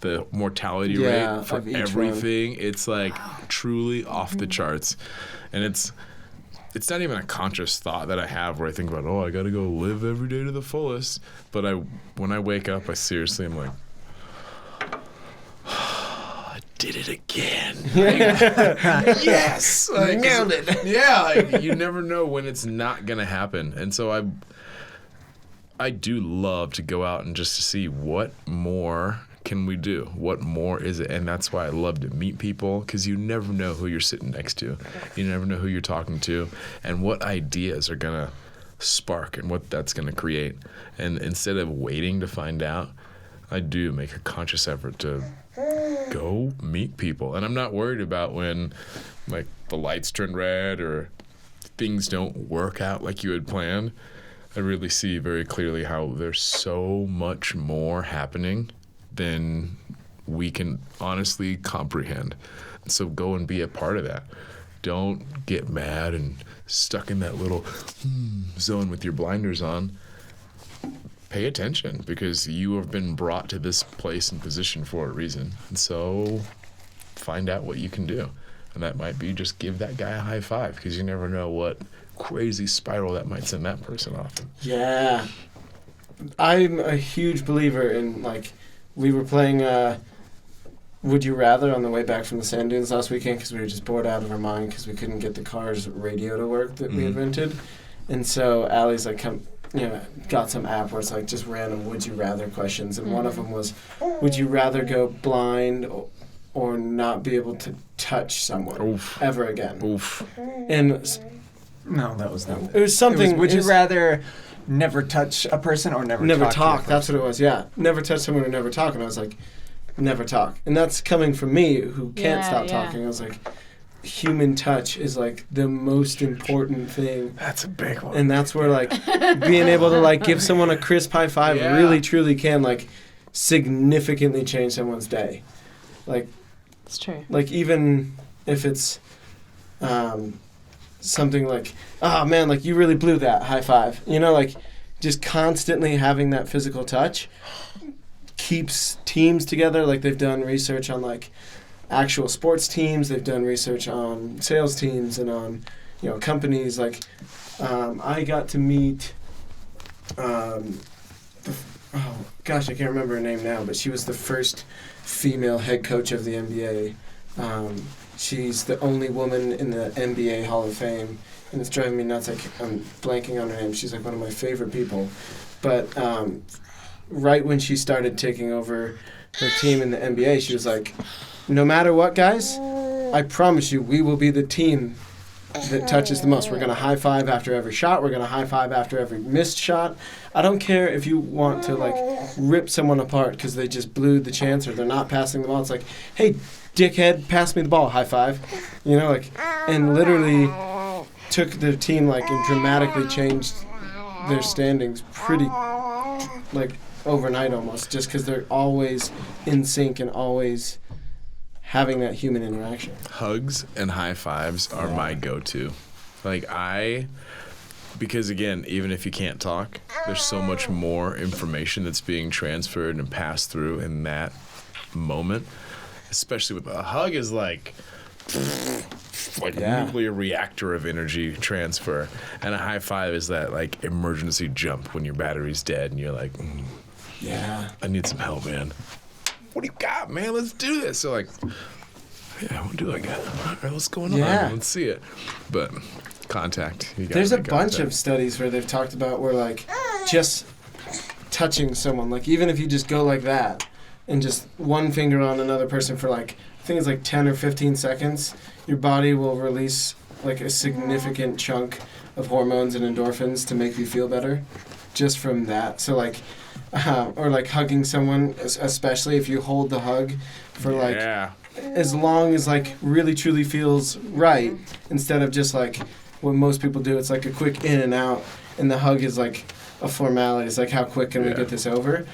the mortality Yeah, rate for of each everything, it's like truly off the charts. And it's it's not even a conscious thought that I have where I think about, I got to go live every day to the fullest. But when I wake up, I seriously am like, I did it again. Yes! Like, nailed it. Yeah, like, you never know when it's not going to happen. And so I do love to go out and just to see what more can we do? What more is it? And that's why I love to meet people, because you never know who you're sitting next to. You never know who you're talking to and what ideas are going to spark and what that's going to create. And instead of waiting to find out, I do make a conscious effort to go meet people. And I'm not worried about when like the lights turn red or things don't work out like you had planned. I really see very clearly how there's so much more happening than we can honestly comprehend. So go and be a part of that. Don't get mad and stuck in that little zone with your blinders on. Pay attention, because you have been brought to this place and position for a reason. And so find out what you can do. And that might be just give that guy a high five, because you never know what crazy spiral that might send that person off. Yeah. I'm a huge believer in, like, we were playing Would You Rather on the way back from the sand dunes last weekend because we were just bored out of our mind because we couldn't get the car's radio to work that we had rented. And so Allie's like, got some app where it's like just random Would You Rather questions. And one of them was, would you rather go blind or not be able to touch someone ever again? Oof. And No, that was not it was something. Would you rather never touch a person or never talk? That's what it was, yeah. Never touch someone or never talk. And I was like, never talk. And that's coming from me who can't stop talking. I was like, human touch is like the most important thing. That's a big one. And that's where like being able to like give someone a crisp high five really truly can like significantly change someone's day. Like, it's true. Like even if it's something like, oh man, like you really blew that, high five. You know, like just constantly having that physical touch keeps teams together. Like they've done research on like actual sports teams. They've done research on sales teams and on, companies. Like I got to meet, I can't remember her name now, but she was the first female head coach of the NBA. She's the only woman in the NBA Hall of Fame, and it's driving me nuts. I'm blanking on her name. She's like one of my favorite people. But right when she started taking over her team in the NBA, she was like, no matter what, guys, I promise you we will be the team that touches the most. We're going to high five after every shot. We're going to high five after every missed shot. I don't care if you want to like rip someone apart because they just blew the chance or they're not passing the ball. It's like, hey, dickhead, pass me the ball, high five. And literally took their team and dramatically changed their standings pretty overnight almost, just because they're always in sync and always having that human interaction. Hugs and high fives are my go-to. Because again, even if you can't talk, there's so much more information that's being transferred and passed through in that moment. Especially with a hug is like a nuclear reactor of energy transfer, and a high five is that emergency jump when your battery's dead and you're like, I need some help, man. What do you got, man? Let's do this. So what do I got? All right, what's going on? Let's see it. But contact. There's a bunch of studies where they've talked about where just touching someone, even if you just go like that and just one finger on another person for I think it's 10 or 15 seconds, your body will release a significant chunk of hormones and endorphins to make you feel better just from that. So or hugging someone, especially if you hold the hug for as long as really truly feels right, instead of just what most people do. It's a quick in and out, and the hug is a formality. It's how quick can we get this over?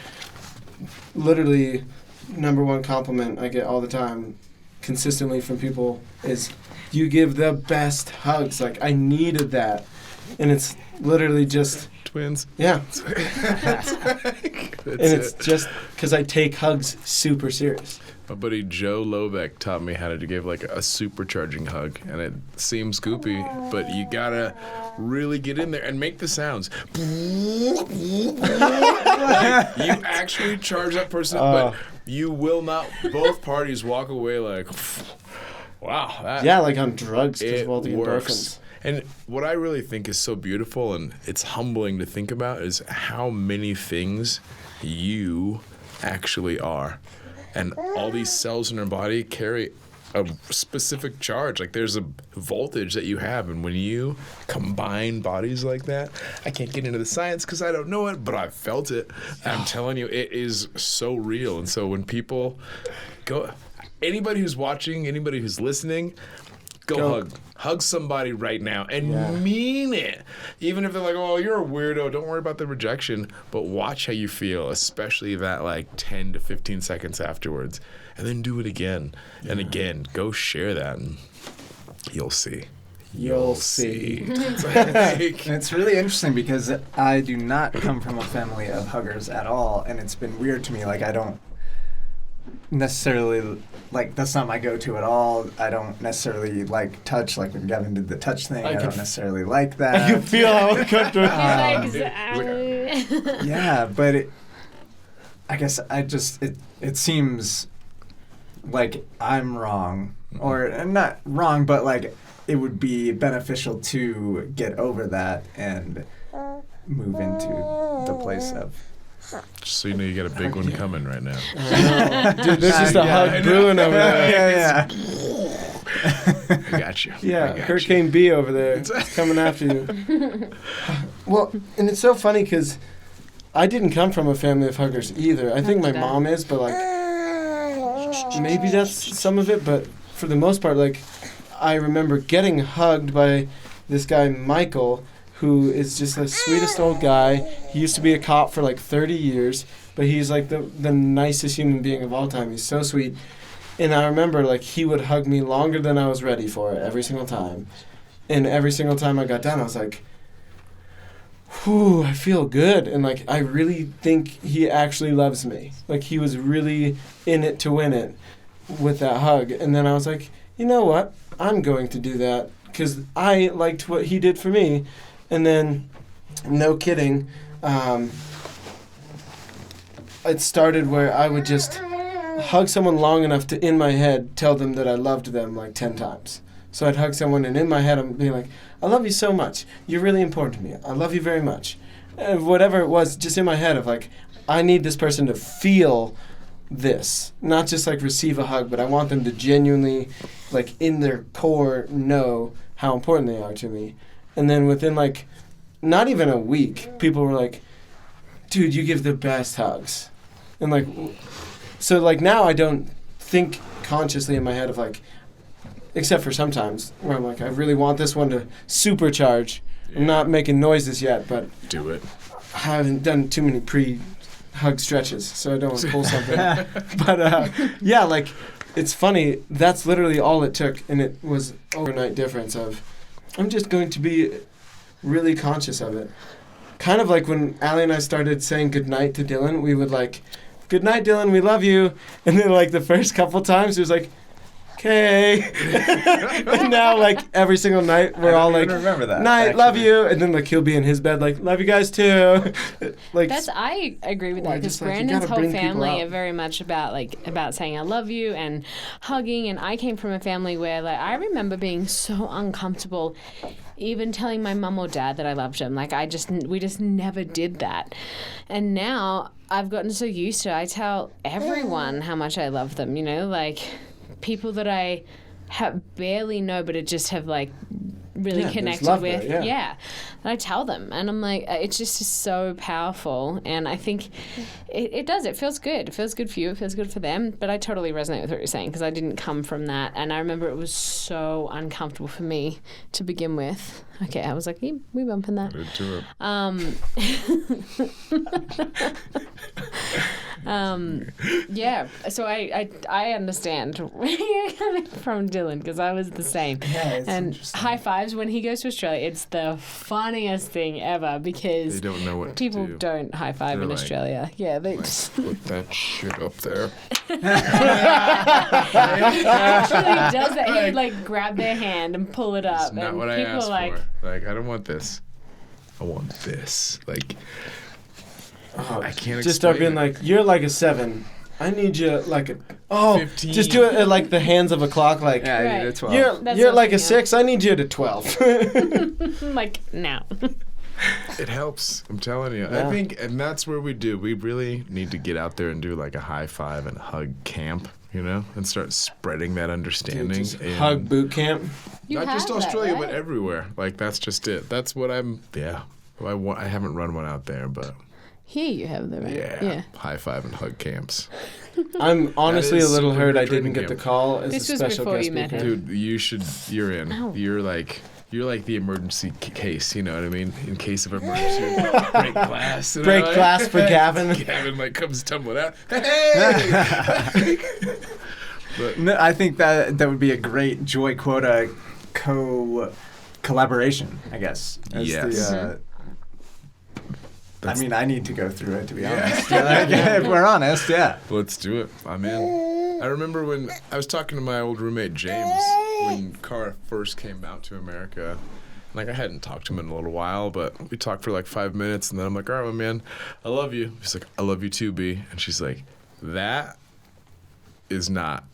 Literally, number one compliment I get all the time, consistently from people, is you give the best hugs. I needed that, and it's literally just twins. Yeah. That's And it's just because I take hugs super serious. My buddy Joe Lobeck taught me how to give like a supercharging hug, and it seems goofy, but you gotta really get in there and make the sounds. Like, you actually charge that person, but you will not. Both parties walk away like, wow, that like on drugs because of all the endorphins. And what I really think is so beautiful and it's humbling to think about is how many things you actually are. And all these cells in our body carry a specific charge. Like there's a voltage that you have. And when you combine bodies like that, I can't get into the science because I don't know it, but I've felt it. I'm telling you, it is so real. And so when people go, anybody who's watching, anybody who's listening, go hug somebody right now and mean it. Even if they're like, oh, you're a weirdo, don't worry about the rejection, but watch how you feel, especially that like 10 to 15 seconds afterwards, and then do it again and again. Go share that and you'll see. You'll see. It's really interesting because I do not come from a family of huggers at all, and it's been weird to me. Like, I don't necessarily, like, that's not my go-to at all. I don't necessarily like touch, like when Gavin did the touch thing. I don't necessarily like that. I can feel how uncomfortable. Yeah, but I guess it seems like I'm wrong, or not wrong, but like it would be beneficial to get over that and move into the place of. Just so you know, you got a big one coming right now. Dude, there's just a hug brewing over there. Yeah. I got you. Yeah, Hurricane B over there. It's coming after you. Well, and it's so funny because I didn't come from a family of huggers either. I think my mom is, but like maybe that's some of it. But for the most part, like I remember getting hugged by this guy Michael, who is just the sweetest old guy. He used to be a cop for like 30 years, but he's like the nicest human being of all time. He's so sweet. And I remember like he would hug me longer than I was ready for it every single time. And every single time I got done, I was like, whew, I feel good. And like I really think he actually loves me. Like he was really in it to win it with that hug. And then I was like, you know what? I'm going to do that because I liked what he did for me. And then, no kidding, it started where I would just hug someone long enough to, in my head, tell them that I loved them like 10 times. So I'd hug someone, and in my head, I'm being like, I love you so much. You're really important to me. I love you very much. And whatever it was, just in my head of like, I need this person to feel this. Not just like receive a hug, but I want them to genuinely, like in their core, know how important they are to me. And then within, like, not even a week, people were like, dude, you give the best hugs. And, like, so, like, now I don't think consciously in my head of, like, except for sometimes where I'm like, I really want this one to supercharge. Yeah. I'm not making noises yet, but do it. I haven't done too many pre-hug stretches, so I don't want to pull something. But, yeah, like, it's funny. That's literally all it took, and it was overnight difference of, I'm just going to be really conscious of it. Kind of like when Allie and I started saying goodnight to Dylan, we would like, good night, Dylan, we love you. And then like the first couple times, it was like, okay. And now like every single night, we're all like, remember that, night, actually. love you. And then like he'll be in his bed like, love you guys too. Like I agree with that because like, Brandon's whole family are very much about saying I love you and hugging. And I came from a family where like I remember being so uncomfortable even telling my mum or dad that I loved them. Like we just never did that. And now I've gotten so used to it. I tell everyone how much I love them, you know, like people that I barely know but just have like really connected with. There, yeah. And I tell them and I'm like, it's just so powerful. And I think it does. It feels good. It feels good for you. It feels good for them. But I totally resonate with what you're saying because I didn't come from that. And I remember it was so uncomfortable for me to begin with. Okay, I was like, we bumping that. Yeah, so I understand where you're coming from, Dylan, because I was the same. Yeah, it's and interesting. high fives when he goes to Australia, it's the funniest thing ever because They don't know what people to do. don't high five They're in like- Australia. Yeah, they Put that shit up there. actually does that. He would like grab their hand and pull it up, That's not and what I people asked are like, for. Like, I don't want this. I want this. Like, I can't Just start being explain like, you're like a 7. I need you like a 15. Just do it at like the hands of a clock. Like Yeah, I Right. did a 12. you're That's you're what like I'm a thinking 6. I need you to 12. like now. It helps. I'm telling you. Yeah. I think, and that's where we do. We really need to get out there and do like a high five and hug camp, you know, and start spreading that understanding. Just in- hug boot camp. You not just have that, Australia, right? but everywhere. Like, that's just it. That's what I'm. Yeah. I haven't run one out there, but Here you have the right. yeah, high five and hug camps. I'm honestly a is little super hurt I good didn't training get the camp. call as This a was special before guest you met speaker. him. Dude, you're in. Ow. You're like the emergency case. You know what I mean? In case of emergency, break glass. You know, Break like- glass for Gavin. Gavin like comes tumbling out. Hey! But No, I think that would be a great Joy Quota collaboration, I guess. As Yes. I mean, I need to go through it, to be Yeah. honest. Like, if we're honest, yeah. let's do it. I'm in. I remember when I was talking to my old roommate James when Cara first came out to America. Like, I hadn't talked to him in a little while, but we talked for like 5 minutes, and then I'm like, all right, well, man, I love you. He's like, I love you too, B. And she's like, that is not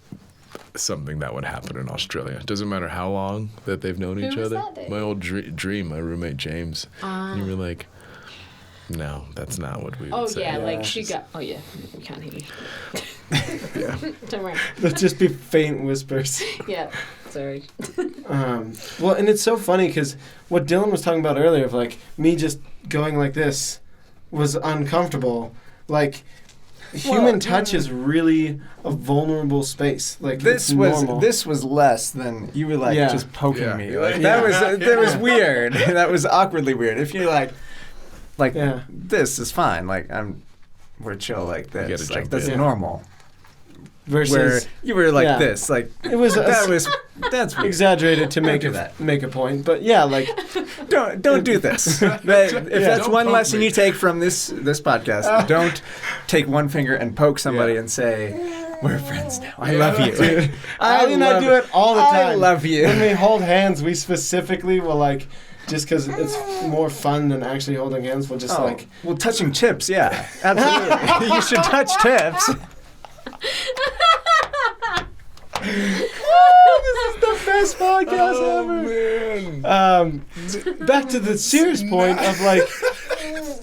something that would happen in Australia. It doesn't matter how long that they've known each was other. that? My old dream, my roommate James. And you were like, no, that's not what we would Oh say. yeah, Yeah. like she got. Oh yeah, we can't hear you. Yeah. Don't worry. Let's just be faint whispers. Yeah, sorry. Well, and it's so funny because what Dylan was talking about earlier of like me just going like this was uncomfortable. Like human touch is really a vulnerable space. Like This it's was normal. less than you were like Yeah. just poking Yeah. me. Like Yeah. that was weird. That was awkwardly weird. If you're like Yeah. this is fine. Like we're chill like gotta this. Like jump that's in. normal. Versus Where you were like yeah. this. Like it was that's weird. exaggerated to Don't make do a that. make a point, but yeah, like Don't do this. If that's Don't one poke lesson me. you take from this podcast, don't take one finger and poke somebody and say, "We're friends now. I love you." dude, Ali and I do it all the time. I love you. When we hold hands, we specifically will like, just because it's more fun than actually holding hands, we'll just like. well, touching tips, yeah, absolutely. You should touch tips. This is the best podcast ever. Man. Back to the serious point of like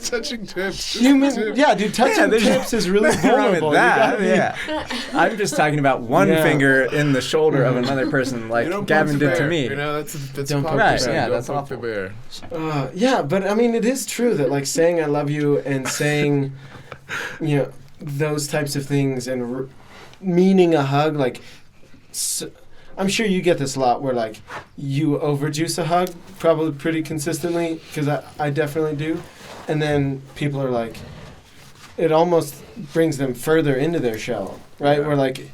Touching tips. Just human. tips. Yeah, dude, touching there's tips is really Nothing wrong with vulnerable. You that. gotta be- Yeah, I'm just talking about one Yeah. finger in the shoulder of another person, like You don't Gavin poke the did to bear. me. You know, that's Don't poke Right, the bear. yeah, Don't that's poke awful. the bear. Yeah, but I mean, it is true that like saying I love you and saying, you know, those types of things and meaning a hug, like, I'm sure you get this a lot where like you overjuice a hug probably pretty consistently because I definitely do, and then people are like, it almost brings them further into their shell, right? Yeah. Where like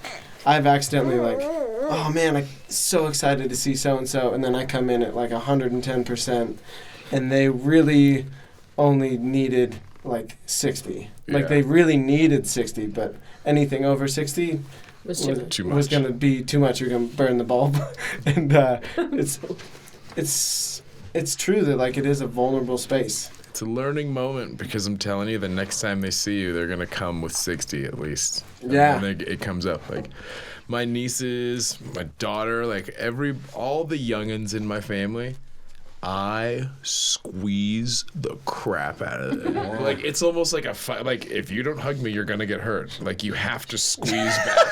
I've accidentally like, oh man, I'm so excited to see so and so, and then I come in at like 110%, and they really only needed like 60. Like Yeah. they really needed 60, but anything over 60 Was too much. Too was much. going to be too much. You're going to burn the bulb, and it's true that like it is a vulnerable space. It's a learning moment because I'm telling you, the next time they see you, they're gonna come with 60 at least. Yeah. And it comes up like my nieces, my daughter, like all the youngins in my family. I squeeze the crap out of it. Like it's almost like a fight. Like if you don't hug me, you're gonna get hurt. Like you have to squeeze back.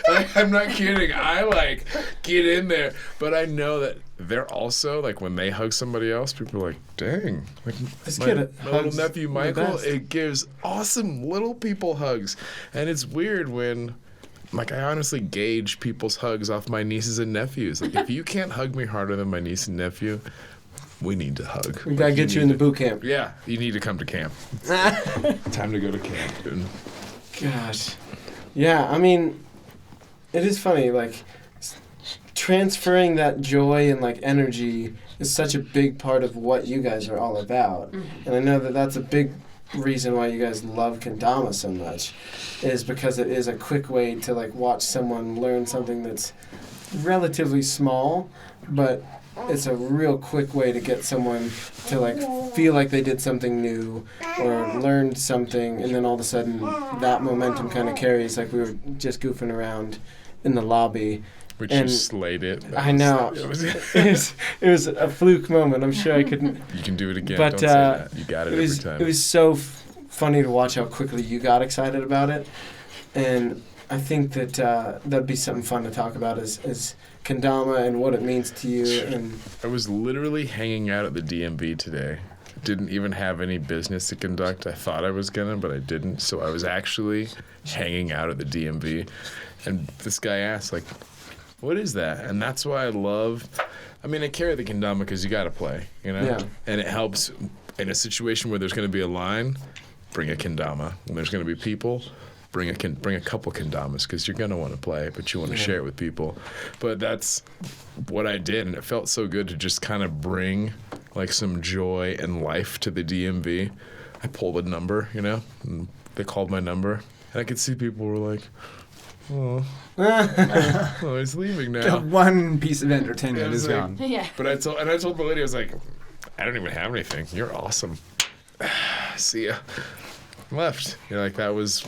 Like, I'm not kidding. I like get in there, but I know that they're also like when they hug somebody else, people are like, "Dang!" Like This my kid little hugs nephew the Michael, best. it gives awesome little people hugs, and it's weird when. Like, I honestly gauge people's hugs off my nieces and nephews. Like, if you can't hug me harder than my niece and nephew, we need to hug. We gotta get you in the boot camp. Yeah, you need to come to camp. Time to go to camp, dude. Gosh. Yeah, I mean, it is funny, like, transferring that joy and, like, energy is such a big part of what you guys are all about. And I know that that's a big reason why you guys love Kendama so much, is because it is a quick way to, like, watch someone learn something that's relatively small, but it's a real quick way to get someone to, like, feel like they did something new or learned something, and then all of a sudden that momentum kind of carries. Like, we were just goofing around in the lobby. Which and you slayed it. I know. It was a fluke moment. I'm sure I couldn't. You can do it again. But Don't say that. You got it every time. It was so funny to watch how quickly you got excited about it. And I think that that'd be something fun to talk about is Kendama and what it means to you. And I was literally hanging out at the DMV today. Didn't even have any business to conduct. I thought I was gonna, but I didn't. So I was actually hanging out at the DMV. And this guy asked, like, what is that? And that's why I carry the kendama because you got to play, you know? Yeah. And it helps in a situation where there's going to be a line, bring a kendama. When there's going to be people, bring a couple kendamas because you're going to want to play, but you want to share it with people. But that's what I did, and it felt so good to just kind of bring, like, some joy and life to the DMV. I pulled a number, you know, and they called my number, and I could see people were like, oh, he's leaving now. One piece of entertainment is like, gone. Yeah. But I told the lady, I was like, I don't even have anything. You're awesome. See ya. Left. You're like, that was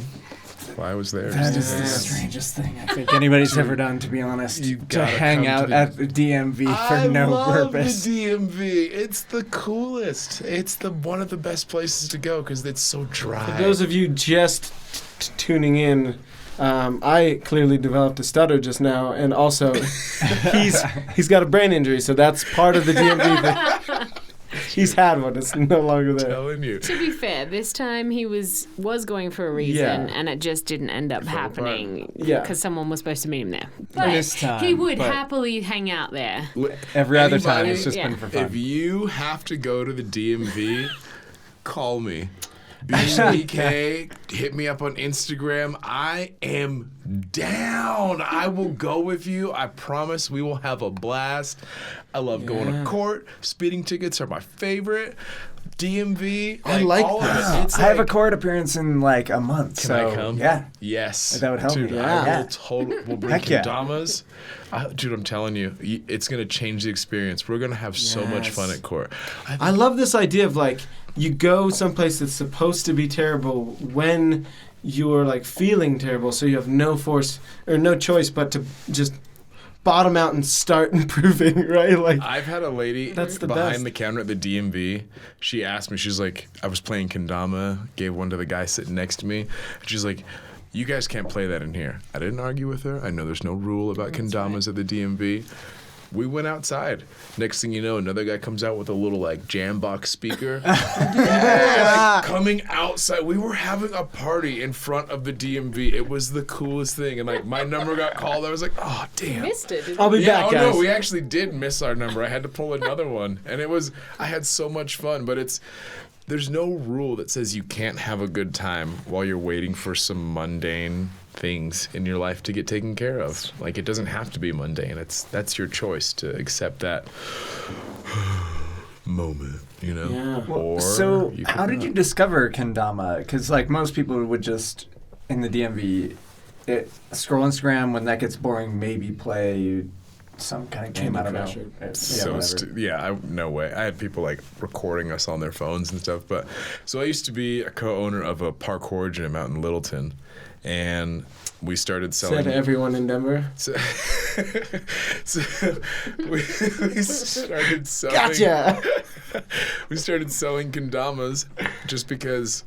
why I was there. That is the strangest thing I think anybody's ever done, to be honest. You To gotta hang come to out the- at the DMV for no purpose. I love the DMV. It's the coolest. It's one of the best places to go because it's so dry. for those of you just tuning in, I clearly developed a stutter just now, and also he's got a brain injury, so that's part of the DMV thing. He's had one; it's no longer there. telling you. To be fair, this time he was going for a reason, and it just didn't end up happening. Yeah. Because someone was supposed to meet him there. But This time, he would but- happily hang out there. Every other time, Anybody- it's just Yeah. been for If fun. you have to go to the DMV, call me. BK, hit me up on Instagram. I am down. I will go with you. I promise we will have a blast. I love going to court. Speeding tickets are my favorite. DMV. I like all of that. it. It's I have a like, court appearance in like a month. Can so I come? Yeah. Yes. That would help Dude, me. I Yeah. will we'll bring Heck yeah. kendamas. Dude, I'm telling you, it's going to change the experience. We're going to have so much Yes. fun at court. I love this idea of, like, you go someplace that's supposed to be terrible when you're, like, feeling terrible, so you have no force or no choice but to just bottom out and start improving, right? Like, I've had a lady That's the behind best. the counter at the DMV. She asked me, she's like, I was playing kendama, gave one to the guy sitting next to me. She's like, you guys can't play that in here. I didn't argue with her. I know there's no rule about kendamas at the DMV. We went outside. Next thing you know, another guy comes out with a little, like, jam box speaker. Like, coming outside. We were having a party in front of the DMV. It was the coolest thing. And, like, my number got called. I was like, oh, damn. Missed it. didn't I'll be Yeah, back, oh guys. no, we actually did miss our number. I had to pull another one. And I had so much fun, but there's no rule that says you can't have a good time while you're waiting for some mundane things in your life to get taken care of. Like, it doesn't have to be mundane. That's your choice to accept that moment, you know? Yeah. Or So, you how could did you not. discover Kendama? Because, like, most people would just, in the DMV, scroll Instagram. When that gets boring, maybe play some kind of game. Candy I don't Crush know. or- So whatever. no way. I had people like recording us on their phones and stuff. But so I used to be a co-owner of a parkour gym out in Littleton, and we started selling. Said everyone in Denver. So, so we started selling. Gotcha! We started selling kendamas just because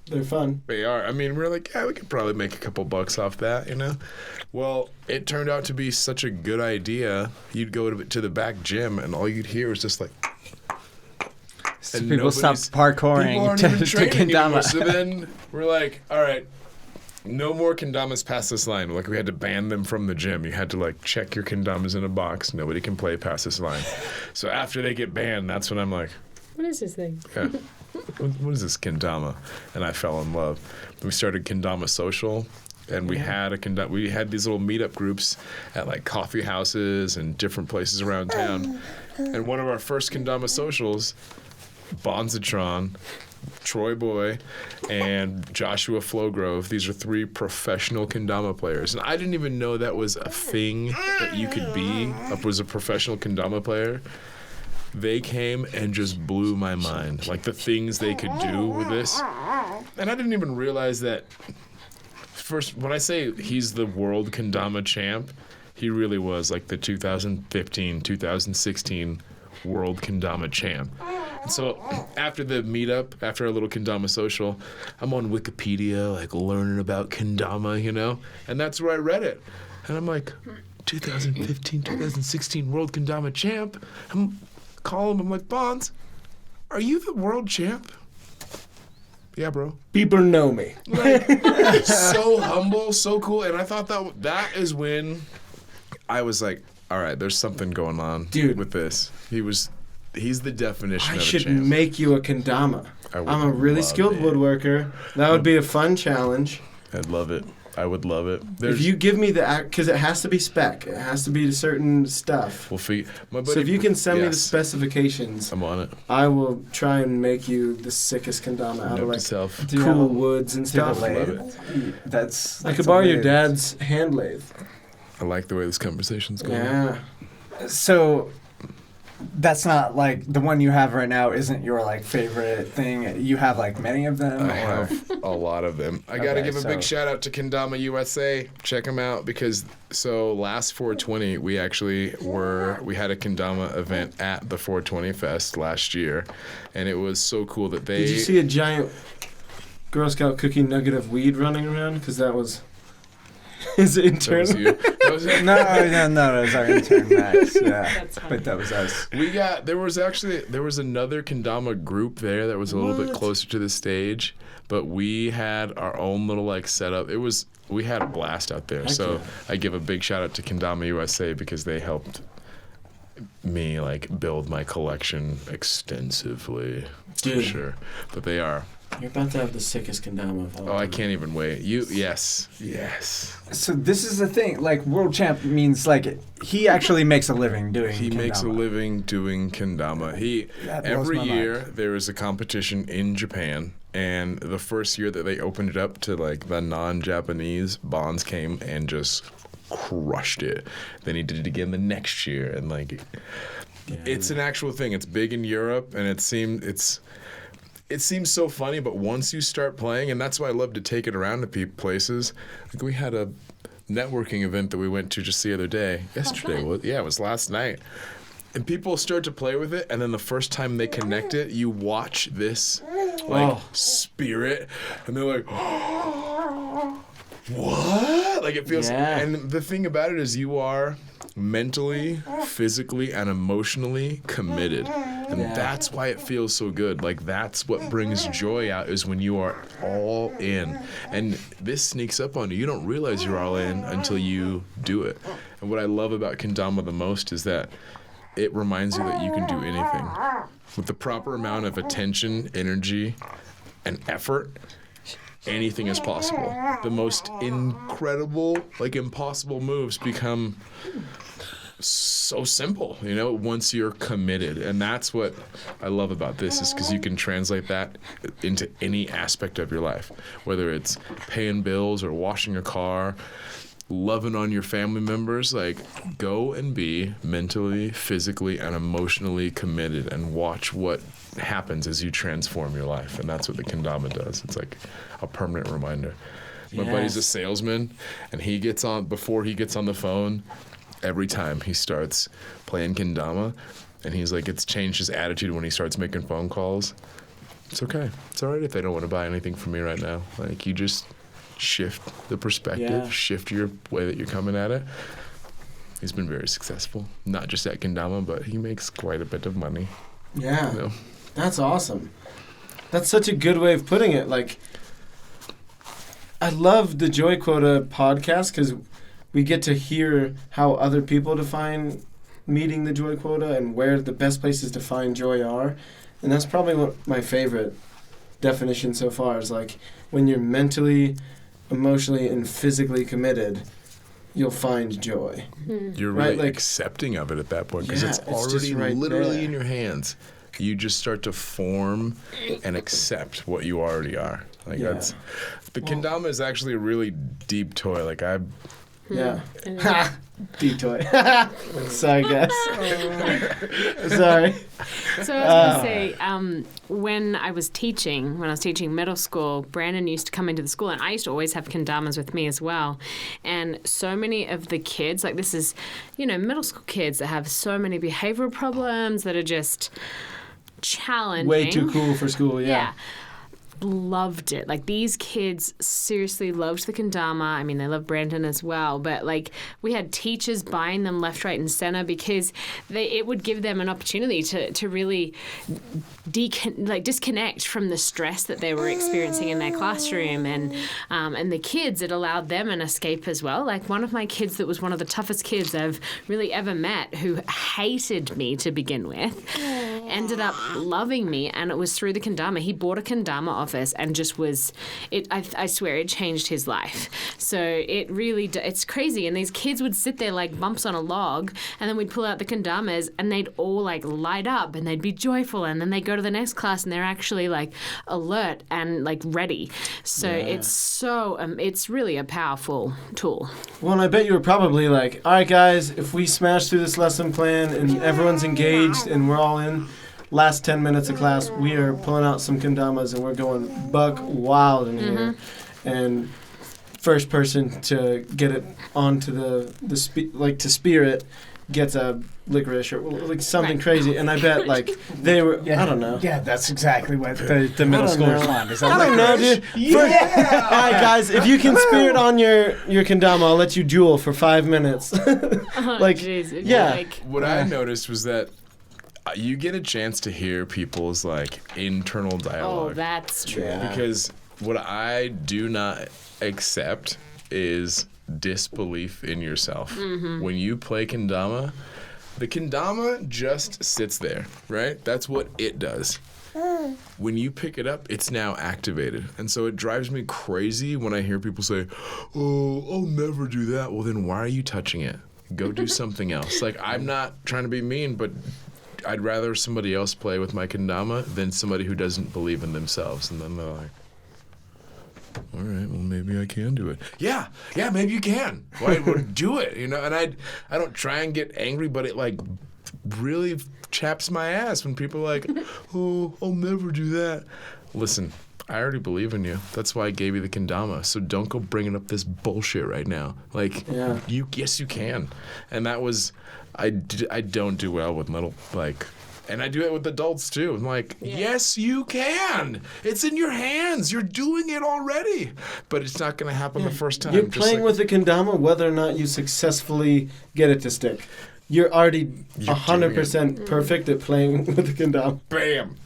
They're fun. they are. I mean, we're like, yeah, we could probably make a couple bucks off that, you know? Well, it turned out to be such a good idea. You'd go to the back gym, and all you'd hear was just like. So and people stop nobody's- People aren't parkouring even to training anymore. Kendama. So then we're like, all right, no more kendamas past this line. Like, we had to ban them from the gym. You had to, like, check your kendamas in a box. Nobody can play past this line. So after they get banned, that's when I'm like, What is this thing? yeah. what is this Kendama? And I fell in love. We started Kendama Social. And we had these little meetup groups at like coffee houses and different places around town. And one of our first Kendama socials, Bonzatron, Troy Boy, and Joshua Flowgrove. These are 3 professional Kendama players. And I didn't even know that was a thing that you could be, was a professional Kendama player. They came and just blew my mind. Like the things they could do with this. And I didn't even realize that. First, when I say he's the world Kendama champ, he really was like the 2015, 2016 world Kendama champ. And so after the meetup, after our little Kendama social, I'm on Wikipedia, like learning about Kendama, you know? And that's where I read it. And I'm like, 2015, 2016 world Kendama champ? I'm calling him, I'm like, Bonds, are you the world champ? Yeah, bro. People know me. Like, so humble, so cool. And I thought that is when I was like, all right, there's something going on with this. He's the definition of a champ. I should make you a Kendama. I'm a really skilled woodworker. That would be a fun challenge. I'd love it. I would love it. If you give me because it has to be spec. It has to be certain stuff. So if you can send me the specifications, I'm on it. I will try and make you the sickest Kendama out of like cool cool woods and stuff. I love it. I could borrow your dad's hand lathe. I like the way this conversation's going. Yeah. So that's not like the one you have right now isn't your like favorite thing. You have like many of them. I have a lot of them. I got to give a big shout out to Kendama USA. Check them out because last 420 we actually we had a Kendama event at the 420 Fest last year, and it was so cool that they. Did you see a giant Girl Scout cookie nugget of weed running around? Because that was. His intern. That was you. No, it was our intern Max. Yeah, but that was us. There was another Kendama group there that was a little bit closer to the stage, but we had our own little like setup. We had a blast out there. So I give a big shout out to Kendama USA because they helped me like build my collection extensively. For sure. But they are. You're about to have the sickest Kendama of all time. I can't even wait. Yes. So this is the thing. Like world champ means like he actually makes a living doing. He Kendama. makes a living doing Kendama. Every year there is a competition in Japan, and the first year that they opened it up to like the non-Japanese, Bonds came and just crushed it. Then he did it again the next year, and like it's an actual thing. It's big in Europe, and it seems so funny, but once you start playing, and that's why I love to take it around to places. Like we had a networking event that we went to just the other day. Yesterday, it was last night. And people start to play with it, and then the first time they connect it, you watch this spirit, and they're like, what? Like it feels. And the thing about it is, you are mentally, physically, and emotionally committed. And that's why it feels so good. Like that's what brings joy out is when you are all in. And this sneaks up on you. You don't realize you're all in until you do it. And what I love about Kendama the most is that it reminds you that you can do anything. With the proper amount of attention, energy, and effort, anything is possible. The most incredible, like impossible moves become so simple, once you're committed. And that's what I love about this is because you can translate that into any aspect of your life, whether it's paying bills or washing a car, loving on your family members. Like, go and be mentally, physically, and emotionally committed and watch what happens as you transform your life. And that's what the Kendama does. It's like a permanent reminder. My buddy's a salesman, and before he gets on the phone, every time he starts playing Kendama, and he's like, it's changed his attitude when he starts making phone calls. It's okay. It's all right if they don't want to buy anything from me right now. Like, you just shift the perspective, shift your way that you're coming at it. He's been very successful, not just at Kendama, but he makes quite a bit of money. Yeah, that's awesome. That's such a good way of putting it. Like, I love the Joy Quota podcast because we get to hear how other people define meeting the joy quota and where the best places to find joy are. And that's probably what my favorite definition so far is, like, when you're mentally, emotionally, and physically committed, you'll find joy. You're really accepting of it at that point, because it's already literally in your hands. You just start to form and accept what you already are. Like that's the kendama is actually a really deep toy. Like deep toy. Sorry, guys. Sorry. So I was going to say, when I was teaching middle school, Brandon used to come into the school, and I used to always have kendamas with me as well. And so many of the kids, like this is, middle school kids that have so many behavioral problems that are just challenging. Way too cool for school, yeah. Loved it. Like, these kids seriously loved the kendama. I mean, they love Brandon as well, but like we had teachers buying them left, right, and center because it would give them an opportunity to really disconnect from the stress that they were experiencing in their classroom, and the kids, it allowed them an escape as well. Like, one of my kids that was one of the toughest kids I've really ever met, who hated me to begin with, ended up loving me, and it was through the kendama. He bought a kendama off us and just I swear it changed his life. So it really it's crazy. And these kids would sit there like bumps on a log, and then we'd pull out the kendamas and they'd all like light up and they'd be joyful, and then they go to the next class and they're actually like alert and like ready. So it's really a powerful tool. Well, and I bet you were probably like, all right guys, if we smash through this lesson plan and everyone's engaged and we're all in, last 10 minutes of class, we are pulling out some kendamas and we're going buck wild in here. And first person to get it onto to spear it gets a licorice or like something crazy. And I bet like they were, I don't know. Yeah, that's exactly what the middle schoolers want. I don't know, dude. All right, guys, if you can spear it on your kendama, I'll let you duel for 5 minutes. What I noticed was that you get a chance to hear people's like internal dialogue. Oh, that's true. Yeah. Because what I do not accept is disbelief in yourself. When you play kendama, the kendama just sits there, right? That's what it does. When you pick it up, it's now activated. And so it drives me crazy when I hear people say, "Oh, I'll never do that." Well, then why are you touching it? Go do something else. Like, I'm not trying to be mean, but I'd rather somebody else play with my kendama than somebody who doesn't believe in themselves. And then they're like, all right, well, maybe I can do it. Yeah, maybe you can. Why do it? And I don't try and get angry, but it like really chaps my ass when people are like, "Oh, I'll never do that." Listen, I already believe in you. That's why I gave you the kendama. So don't go bringing up this bullshit right now. Like, yes, you can. And that was, I don't do well with little, like, and I do it with adults too. I'm like, yes, you can. It's in your hands. You're doing it already. But it's not going to happen the first time. You're playing with the kendama whether or not you successfully get it to stick. You're already 100% perfect at playing with the kendama. Bam.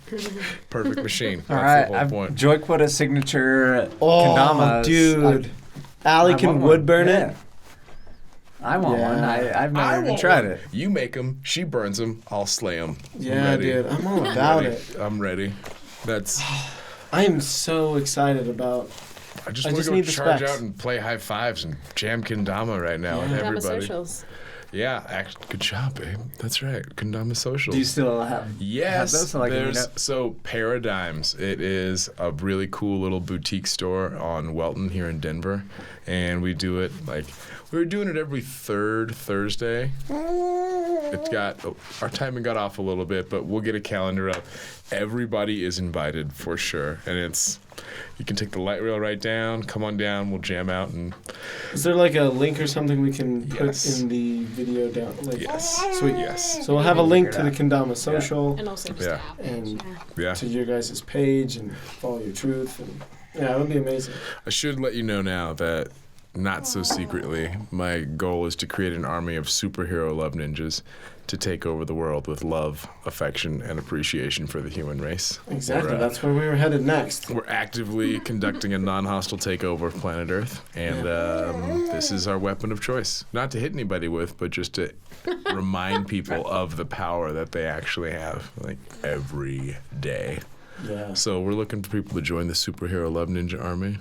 Perfect machine. All That's right, the whole point. Joy Quota signature kendama. Dude. Allie can wood burn it. I want one. I've never even tried it. You make them. She burns them. I'll slay them. Yeah, dude. I'm all about it. I'm ready. I am so excited about. I just want to go charge out and play high fives and jam kendama right now with everybody. Kendama socials. Yeah, good job, babe. That's right. Kendama Social. Do you still have? Yes. Have those? There's so Paradigms. It is a really cool little boutique store on Welton here in Denver, and we do it like we were doing it every third Thursday. Our timing got off a little bit, but we'll get a calendar up. Everybody is invited for sure, and you can take the light rail right down, come on down, we'll jam out. And is there like a link or something we can put in the video down? Like, yes. Sweet. Yes. So we'll have a link to the Kendama Social. And also just the app. And to your guys' page and Follow Your Truth. And, it would be amazing. I should let you know now that not so secretly, my goal is to create an army of superhero love ninjas to take over the world with love, affection, and appreciation for the human race. Exactly. That's where we were headed next. We're actively conducting a non-hostile takeover of planet Earth, and this is our weapon of choice. Not to hit anybody with, but just to remind people of the power that they actually have, like, every day. Yeah. So we're looking for people to join the superhero love ninja army.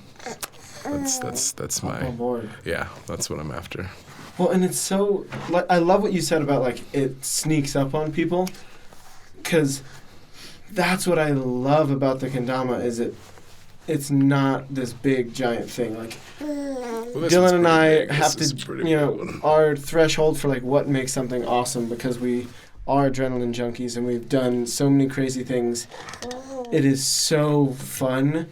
That's my on board. Yeah, that's what I'm after. Well, and it's so, like, I love what you said about, like, it sneaks up on people, because that's what I love about the kendama is it's not this big giant thing. Like, Dylan and I have to, our threshold for, like, what makes something awesome, because we are adrenaline junkies and we've done so many crazy things. It is so fun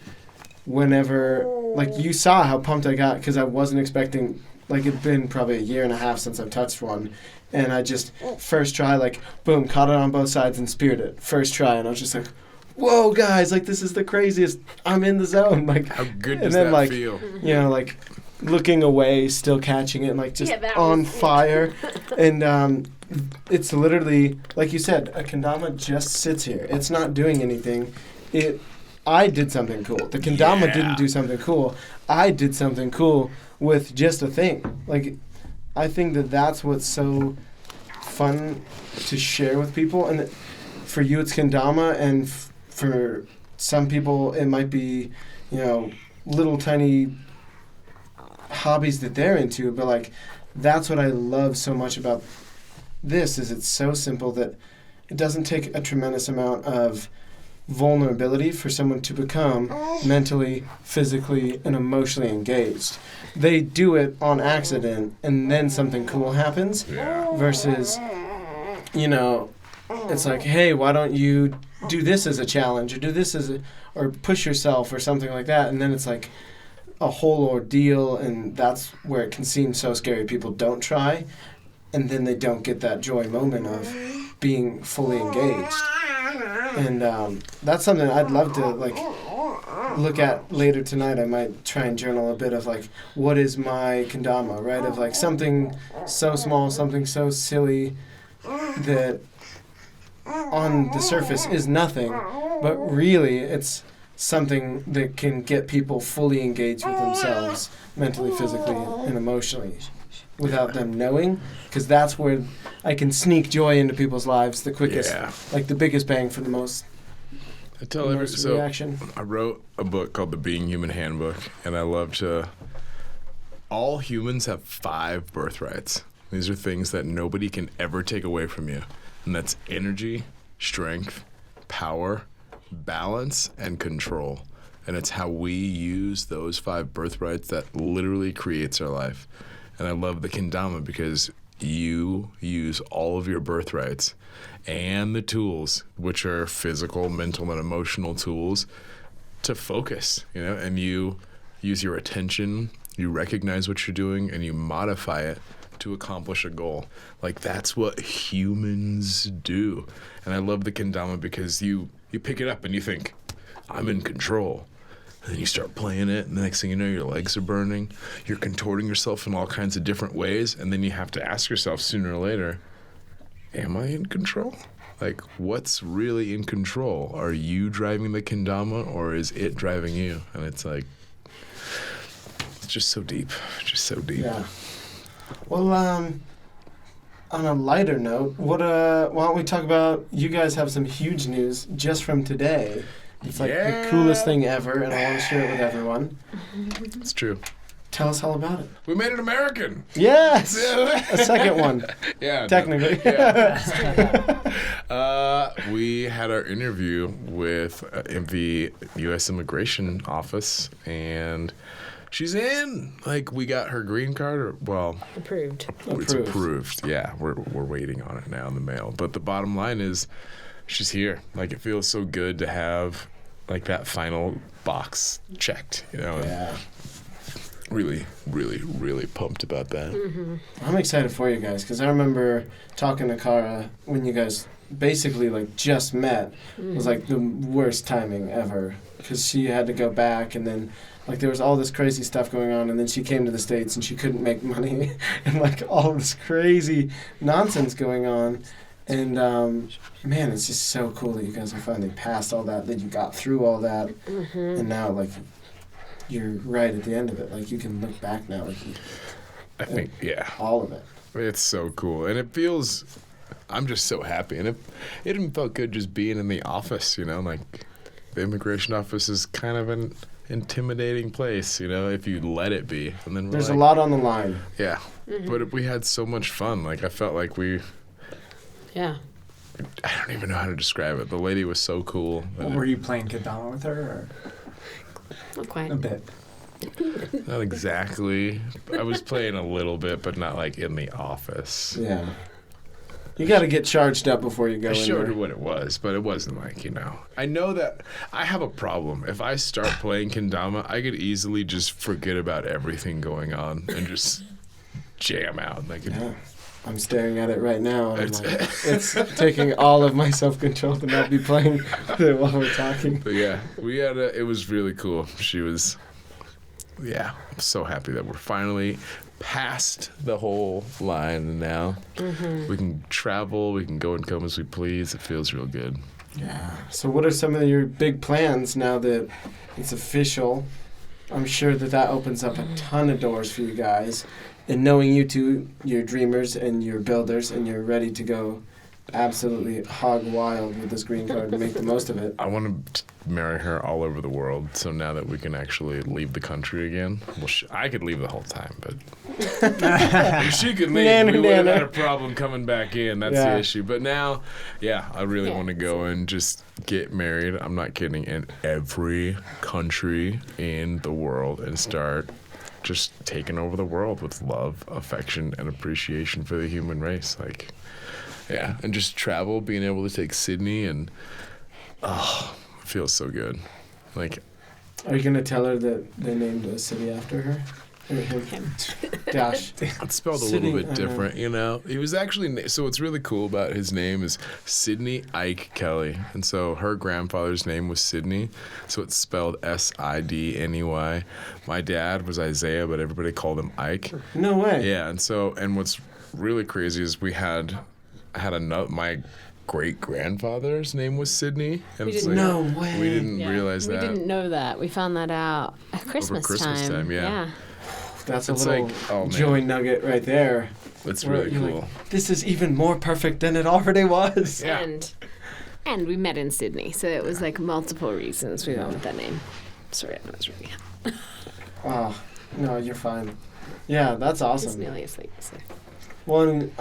whenever, like, you saw how pumped I got, because I wasn't expecting. Like, it'd been probably a year and a half since I've touched one. And I just, first try, like, boom, caught it on both sides and speared it. First try. And I was just like, whoa, guys, like, this is the craziest. I'm in the zone. Like, how good does and then, that like, feel? You know, like, looking away, still catching it, and, like, just on fire. And it's literally, like you said, a kendama just sits here. It's not doing anything. I did something cool. The kendama didn't do something cool. I did something cool with just a thing. Like, I think that's what's so fun to share with people. And for you, it's kendama, and for some people, it might be, you know, little tiny hobbies that they're into. But, like, that's what I love so much about this, is it's so simple that it doesn't take a tremendous amount of vulnerability for someone to become mentally, physically, and emotionally engaged. They do it on accident, and then something cool happens. Versus, you know, it's like, hey, why don't you do this as a challenge, or do this or push yourself, or something like that, and then it's like a whole ordeal, and that's where it can seem so scary. People don't try, and then they don't get that joy moment of being fully engaged. And that's something I'd love to, like, look at later tonight. I might try and journal a bit of, like, what is my kendama, right? Of, like, something so small, something so silly that on the surface is nothing, but really it's something that can get people fully engaged with themselves mentally, physically, and emotionally without them knowing, because that's where I can sneak joy into people's lives the quickest, like the biggest bang for the most. I tell everyone. So reaction. I wrote a book called The Being Human Handbook, and I love to. All humans have 5 birthrights. These are things that nobody can ever take away from you, and that's energy, strength, power, balance, and control. And it's how we use those 5 birthrights that literally creates our life. And I love the kendama because you use all of your birthrights and the tools, which are physical, mental, and emotional tools, to focus, you know, and you use your attention, you recognize what you're doing, and you modify it to accomplish a goal. Like, that's what humans do. And I love the kendama because you pick it up and you think, I'm in control. And then you start playing it, and the next thing you know, your legs are burning. You're contorting yourself in all kinds of different ways, and then you have to ask yourself sooner or later, am I in control? Like, what's really in control? Are you driving the kendama, or is it driving you? And it's like, it's just so deep. Just so deep. Yeah. Well, on a lighter note, why don't we talk about, you guys have some huge news just from today. It's like the coolest thing ever, and I want to share it with everyone. It's true. Tell us all about it. We made it American. Yes! A second one. Yeah. Technically. We had our interview with the U.S. Immigration Office, and she's in. Like, we got her green card, Approved. It's approved. Yeah, we're waiting on it now in the mail. But the bottom line is, she's here. Like, it feels so good to have, like, that final box checked, you know? Yeah. Really, really, really pumped about that. I'm excited for you guys, because I remember talking to Kara when you guys basically like just met was like the worst timing ever because she had to go back and then like there was all this crazy stuff going on and then she came to the States and she couldn't make money and like all this crazy nonsense going on. And man, it's just so cool that you guys are finally past all that you got through all that and now like you're right at the end of it. Like you can look back now like I think, yeah. all of it. It's so cool. And it feels, I'm just so happy. And it even felt good just being in the office, you know, like the immigration office is kind of an intimidating place, you know, if you let it be. And then There's a lot on the line. Yeah. But we had so much fun. Like I felt like Yeah. I don't even know how to describe it. The lady was so cool. Were you playing Kendama with her? Or? Not quite. A bit. Not exactly. I was playing a little bit, but not like in the office. Yeah. You got to get charged up before you go I in showed there. her what it was, but it wasn't like, you know. I know that I have a problem. If I start playing Kendama, I could easily just forget about everything going on and just jam out. Like, Yeah. I'm staring at it right now. And I'm like, it's taking all of my self-control to not be playing it while we're talking. But yeah, it was really cool. She was, yeah, I'm so happy that we're finally past the whole line and now we can travel, we can go and come as we please. It feels real good. Yeah. So what are some of your big plans now that it's official? I'm sure that opens up a ton of doors for you guys. And knowing you two, you're dreamers and you're builders and you're ready to go absolutely hog wild with this green card and make the most of it. I want to marry her all over the world. So now that we can actually leave the country again, well, I could leave the whole time, but if she could leave, we would have had a problem coming back in. That's the issue. But now, yeah, I really want to go and just get married. I'm not kidding. In every country in the world and start just taking over the world with love, affection, and appreciation for the human race. Like, yeah, and just travel, being able to take Sydney, and it feels so good. Like, are you gonna tell her that they named a city after her? Or him? Gosh, it's spelled a Sydney, little bit different, you know. He was actually so what's really cool about his name is Sidney Ike Kelley, and so her grandfather's name was Sidney, so it's spelled Sidney. My dad was Isaiah, but everybody called him Ike. No way. Yeah, and what's really crazy is I had my great grandfather's name was Sidney, and it's like, No way. we didn't realize that. We didn't know that. We found that out at Christmas time, yeah. That's a It's little like, oh, man. joy nugget right there. It's Where really you're cool. like, this is even more perfect than it already was. Yeah. And we met in Sydney, so it was like multiple reasons we went with that name. Sorry, I was really Oh, no, you're fine. Yeah, that's just awesome. nearly asleep. So. One,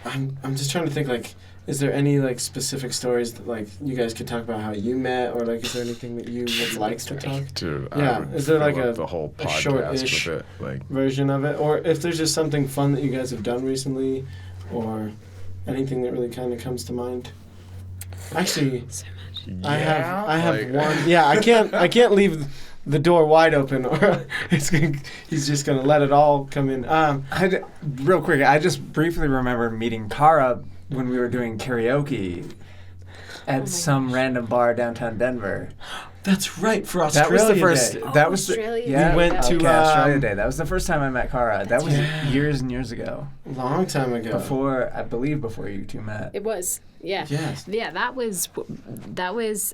I'm just trying to think, like, is there any, like, specific stories that, like, you guys could talk about how you met, or, like, is there anything that you would like to talk? Dude, Yeah, I would is there, like, fill up a- the whole a podcast short-ish with it? Like, version of it? Or if there's just something fun that you guys have done recently, or anything that really kind of comes to mind? Actually, So much. I have like- one. Yeah, I can't leave the door wide open, or he's just gonna let it all come in. Real quick, I just briefly remember meeting Kara when we were doing karaoke at some random bar downtown Denver. That's right, for That Australia was the first. Day. That was Australia yeah. Day. We went to, Australia Day. That was the first time I met Kara. That was Yeah. years and years ago. Long time ago. Before you two met. It was, yeah. Yes. Yeah, that was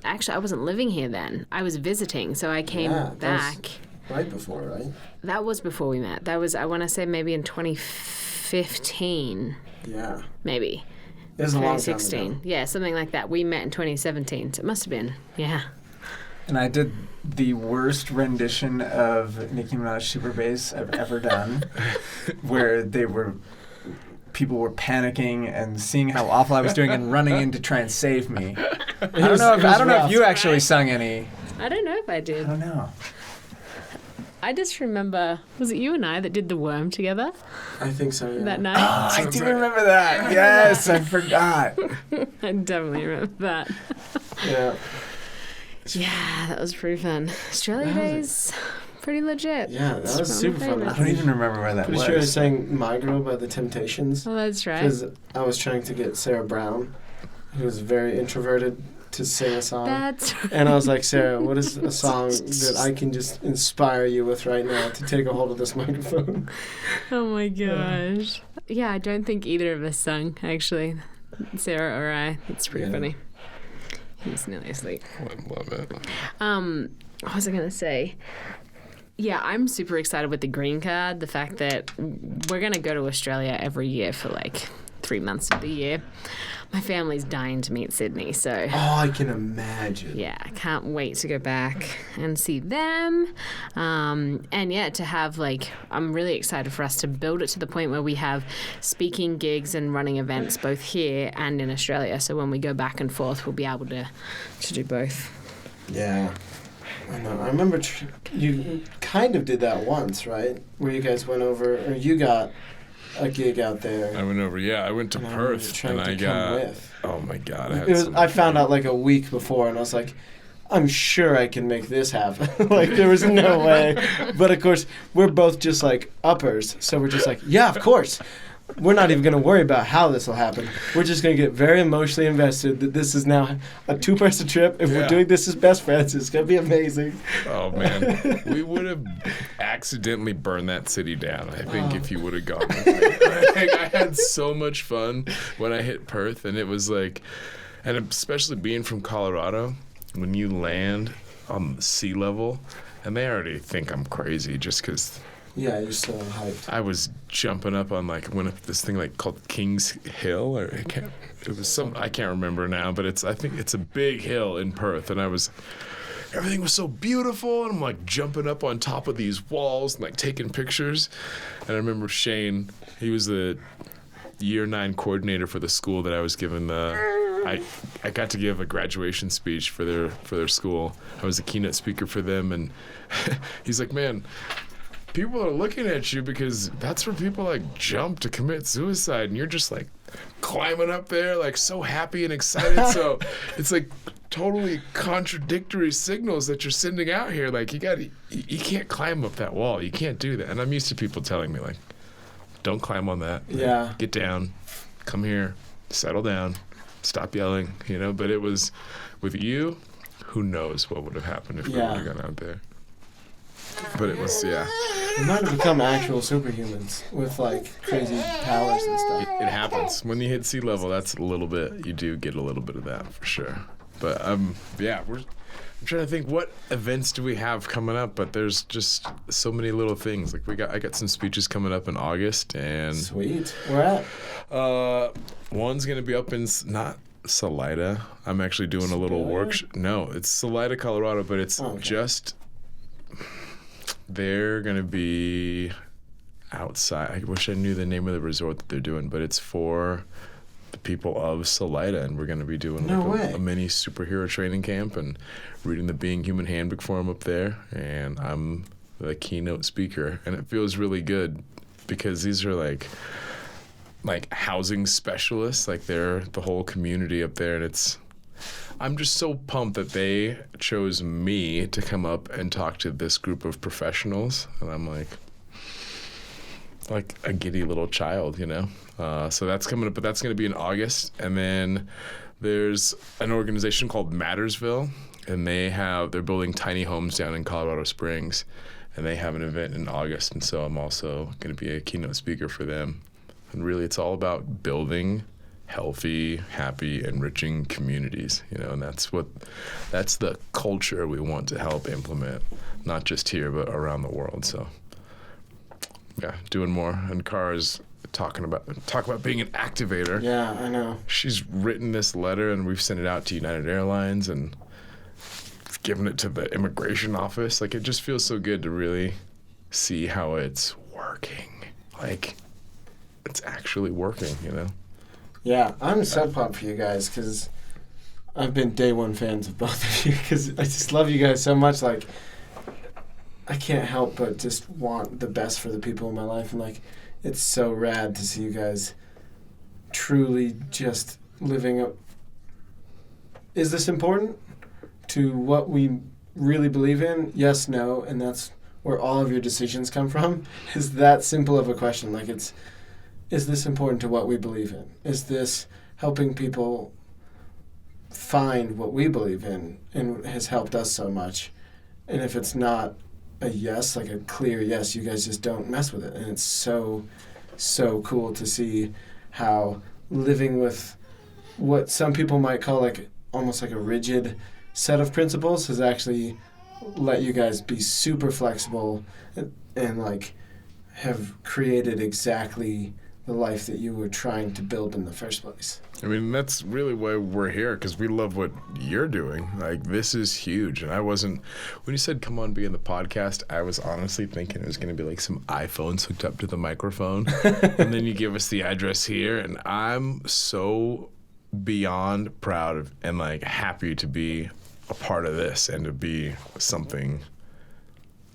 actually, I wasn't living here then. I was visiting, so I came Yeah, that was- back. Right before, right? That was before we met. That was, I want to say, maybe in 2015, Yeah. maybe. It was a long time 2016. ago. Yeah, something like that. We met in 2017, so it must have been, yeah. And I did the worst rendition of Nicki Minaj Super Bass I've ever done, where people were panicking and seeing how awful I was doing and running in to try and save me. I don't know if you actually sung any. I don't know if I I did. don't know. I just remember, was it you and I that did the worm together I think so, yeah. that night? I do remember that. Yes, I forgot. I definitely remember that. Yeah. Yeah, that was pretty fun. Australia That was Days, pretty legit. Yeah, that It's was really super fun. famous. I don't even remember where that Pretty was. sure I sang My Girl by The Temptations. Oh, that's right. Because I was trying to get Sarah Brown, who's very introverted, to sing a song. That's And I was like, Sarah, what is a song that I can just inspire you with right now to take a hold of this microphone? Oh my gosh. Yeah, I don't think either of us sung, actually. Sarah or I. It's pretty funny. He's nearly asleep. I love it. What was I going to say? Yeah, I'm super excited with the green card. The fact that we're going to go to Australia every year for like 3 months of the year. My family's dying to meet Sydney, so... Oh, I can imagine. Yeah, I can't wait to go back and see them. And yeah, to have like, I'm really excited for us to build it to the point where we have speaking gigs and running events both here and in Australia. So when we go back and forth, we'll be able to do both. Yeah. I know. I remember you kind of did that once, right? Where you guys went over, or you got a gig out there. I went over. Yeah, I went to Perth, and I got. Oh my God! I found out like a week before, and I was like, I'm sure I can make this happen. Like there was no way. But of course, we're both just like uppers, so we're just like, yeah, of course. We're not even going to worry about how this will happen. We're just going to get very emotionally invested that this is now a 2-person trip. If we're doing this as best friends, it's going to be amazing. Oh, man. We would have accidentally burned that city down, I think, if you would have gone with me. Like, I had so much fun when I hit Perth, and it was like, and especially being from Colorado, when you land on sea level, and they already think I'm crazy just because... Yeah, you're so hyped. I was jumping up on like this thing like called King's Hill, or I can't remember now, but I think it's a big hill in Perth, and everything was so beautiful, and I'm like jumping up on top of these walls and like taking pictures. And I remember Shane, he was the year 9 coordinator for the school that I was given I got to give a graduation speech for their school. I was a keynote speaker for them, and he's like, man, people are looking at you because that's where people like jump to commit suicide, and you're just like climbing up there like so happy and excited. So it's like totally contradictory signals that you're sending out here. Like you can't climb up that wall. You can't do that. And I'm used to people telling me like, don't climb on that. Yeah. Get down. Come here. Settle down. Stop yelling. But it was with you, who knows what would have happened if we would have gone out there. But it was, We might have become actual superhumans with like crazy powers and stuff. It happens. When you hit sea level, that's a little bit, you do get a little bit of that for sure. But I'm trying to think, what events do we have coming up? But there's just so many little things. Like I got some speeches coming up in August, and Sweet. Where at? One's gonna be up in not Salida. I'm actually doing a little workshop. No, it's Salida, Colorado, but it's just. They're going to be outside. I wish I knew the name of the resort that they're doing, but it's for the people of Salida, and we're going to be doing a mini superhero training camp and reading the Being Human Handbook for them up there, and I'm the keynote speaker, and it feels really good because these are like housing specialists, like they're the whole community up there, and I'm just so pumped that they chose me to come up and talk to this group of professionals. And I'm like a giddy little child, So that's coming up, but that's going to be in August. And then there's an organization called Mattersville, and they're building tiny homes down in Colorado Springs, and they have an event in August. And so I'm also going to be a keynote speaker for them. And really, it's all about building healthy, happy, enriching communities, and that's the culture we want to help implement, not just here but around the world. So yeah, doing more. And Kara's talk about being an activator. Yeah, I know. She's written this letter, and we've sent it out to United Airlines and given it to the immigration office. Like, it just feels so good to really see how it's working. Like, it's actually working, Yeah, I'm so pumped for you guys because I've been day one fans of both of you because I just love you guys so much. Like, I can't help but just want the best for the people in my life. And, like, it's so rad to see you guys truly just living up. Is this important to what we really believe in? Yes, no, and that's where all of your decisions come from is that simple of a question. Like, is this important to what we believe in? Is this helping people find what we believe in and has helped us so much? And if it's not a yes, like a clear yes, you guys just don't mess with it. And it's so cool to see how living with what some people might call like almost like a rigid set of principles has actually let you guys be super flexible and like have created exactly the life that you were trying to build in the first place. I mean, that's really why we're here, because we love what you're doing. Like, this is huge. And when you said come on, be in the podcast, I was honestly thinking it was going to be like some iPhones hooked up to the microphone. And then you give us the address here. And I'm so beyond proud of and like happy to be a part of this and to be something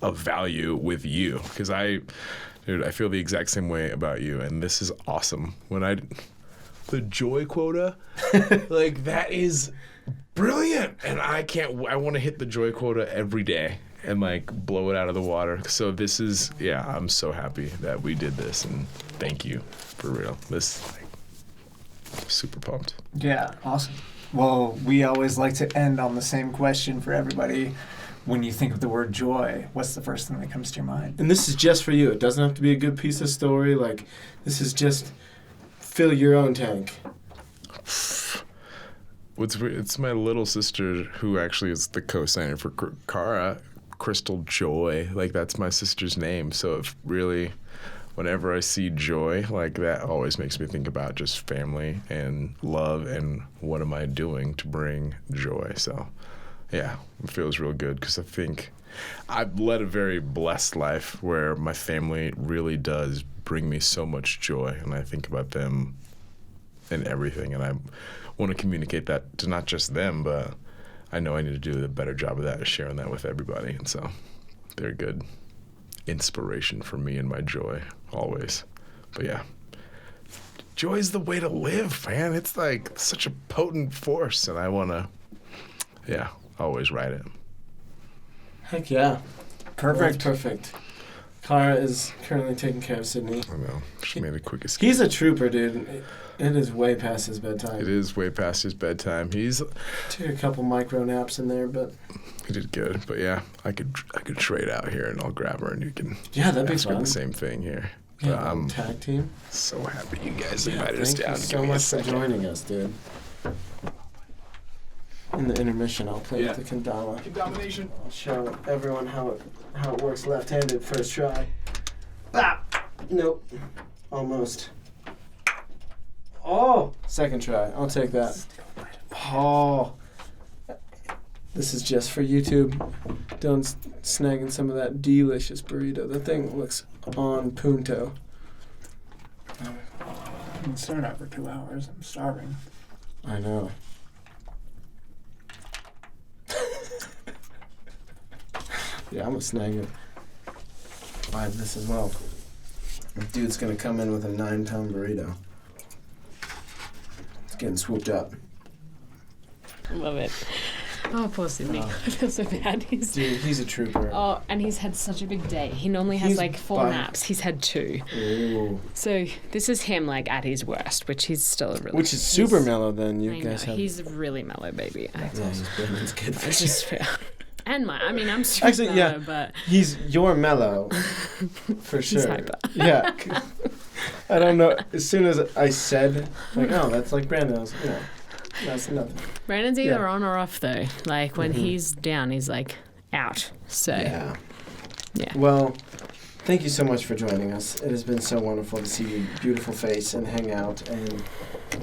of value with you. Because I feel the exact same way about you. And this is awesome. The joy quota, like that is brilliant. And I want to hit the joy quota every day and like blow it out of the water. So this is, I'm so happy that we did this, and thank you for real. Super pumped. Yeah, awesome. Well, we always like to end on the same question for everybody. When you think of the word joy, what's the first thing that comes to your mind? And this is just for you. It doesn't have to be a good piece of story. Like, this is just fill your own tank. It's my little sister who actually is the co-signer for Cara, Crystal Joy. Like, that's my sister's name. So if really, whenever I see joy, like that always makes me think about just family and love and what am I doing to bring joy. So yeah, it feels real good because I think I've led a very blessed life where my family really does bring me so much joy, and I think about them and everything, and I want to communicate that to not just them, but I know I need to do a better job of that, of sharing that with everybody, and so they're a good inspiration for me and my joy always. But yeah, joy is the way to live, man. It's like such a potent force, and I want to, always ride it. Heck yeah. Perfect. That's perfect. Cara is currently taking care of Sydney. I know. She made a quick escape. He's a trooper, dude. It is way past his bedtime. It is way past his bedtime. Took a couple micro naps in there, but he did good. But yeah, I could trade out here and I'll grab her and you can that'd be ask her fun. the same thing here. Yeah, But I'm tag team. so happy you guys invited us down. Thank you so much for joining us, dude. In the intermission, I'll play with the Kendama. Domination. I'll show everyone how it works left-handed first try. Ah! Nope. Almost. Oh! Second try. I'll take that. Oh! This is just for YouTube. Dylan's snagging some of that delicious burrito. That thing looks on punto. I'm gonna start out for 2 hours. I'm starving. I know. Yeah, I'm gonna snag it. Buy this as well. Dude's gonna come in with a 9-pound burrito. It's getting swooped up. Love it. Oh, poor Sydney. Oh. I feel so bad. Dude, he's a trooper. Oh, and he's had such a big day. He normally has He's like 4 by- naps. He's had 2. Ooh. So this is him like at his worst, which he's still really. Which is super mellow then, you I guys know, have. he's really mellow, baby. Yeah, he's Brandon's kid for It's sure. just fair. And I'm super Actually, mellow, yeah. but He's your mellow, for sure. he's hyper. Yeah. I don't know. As soon as I said, like, oh, that's like Brandon, I was like, no, that's nothing. Brandon's either Yeah. on or off though. Like when he's down, he's like out. So Yeah. yeah. Well, thank you so much for joining us. It has been so wonderful to see your beautiful face and hang out. And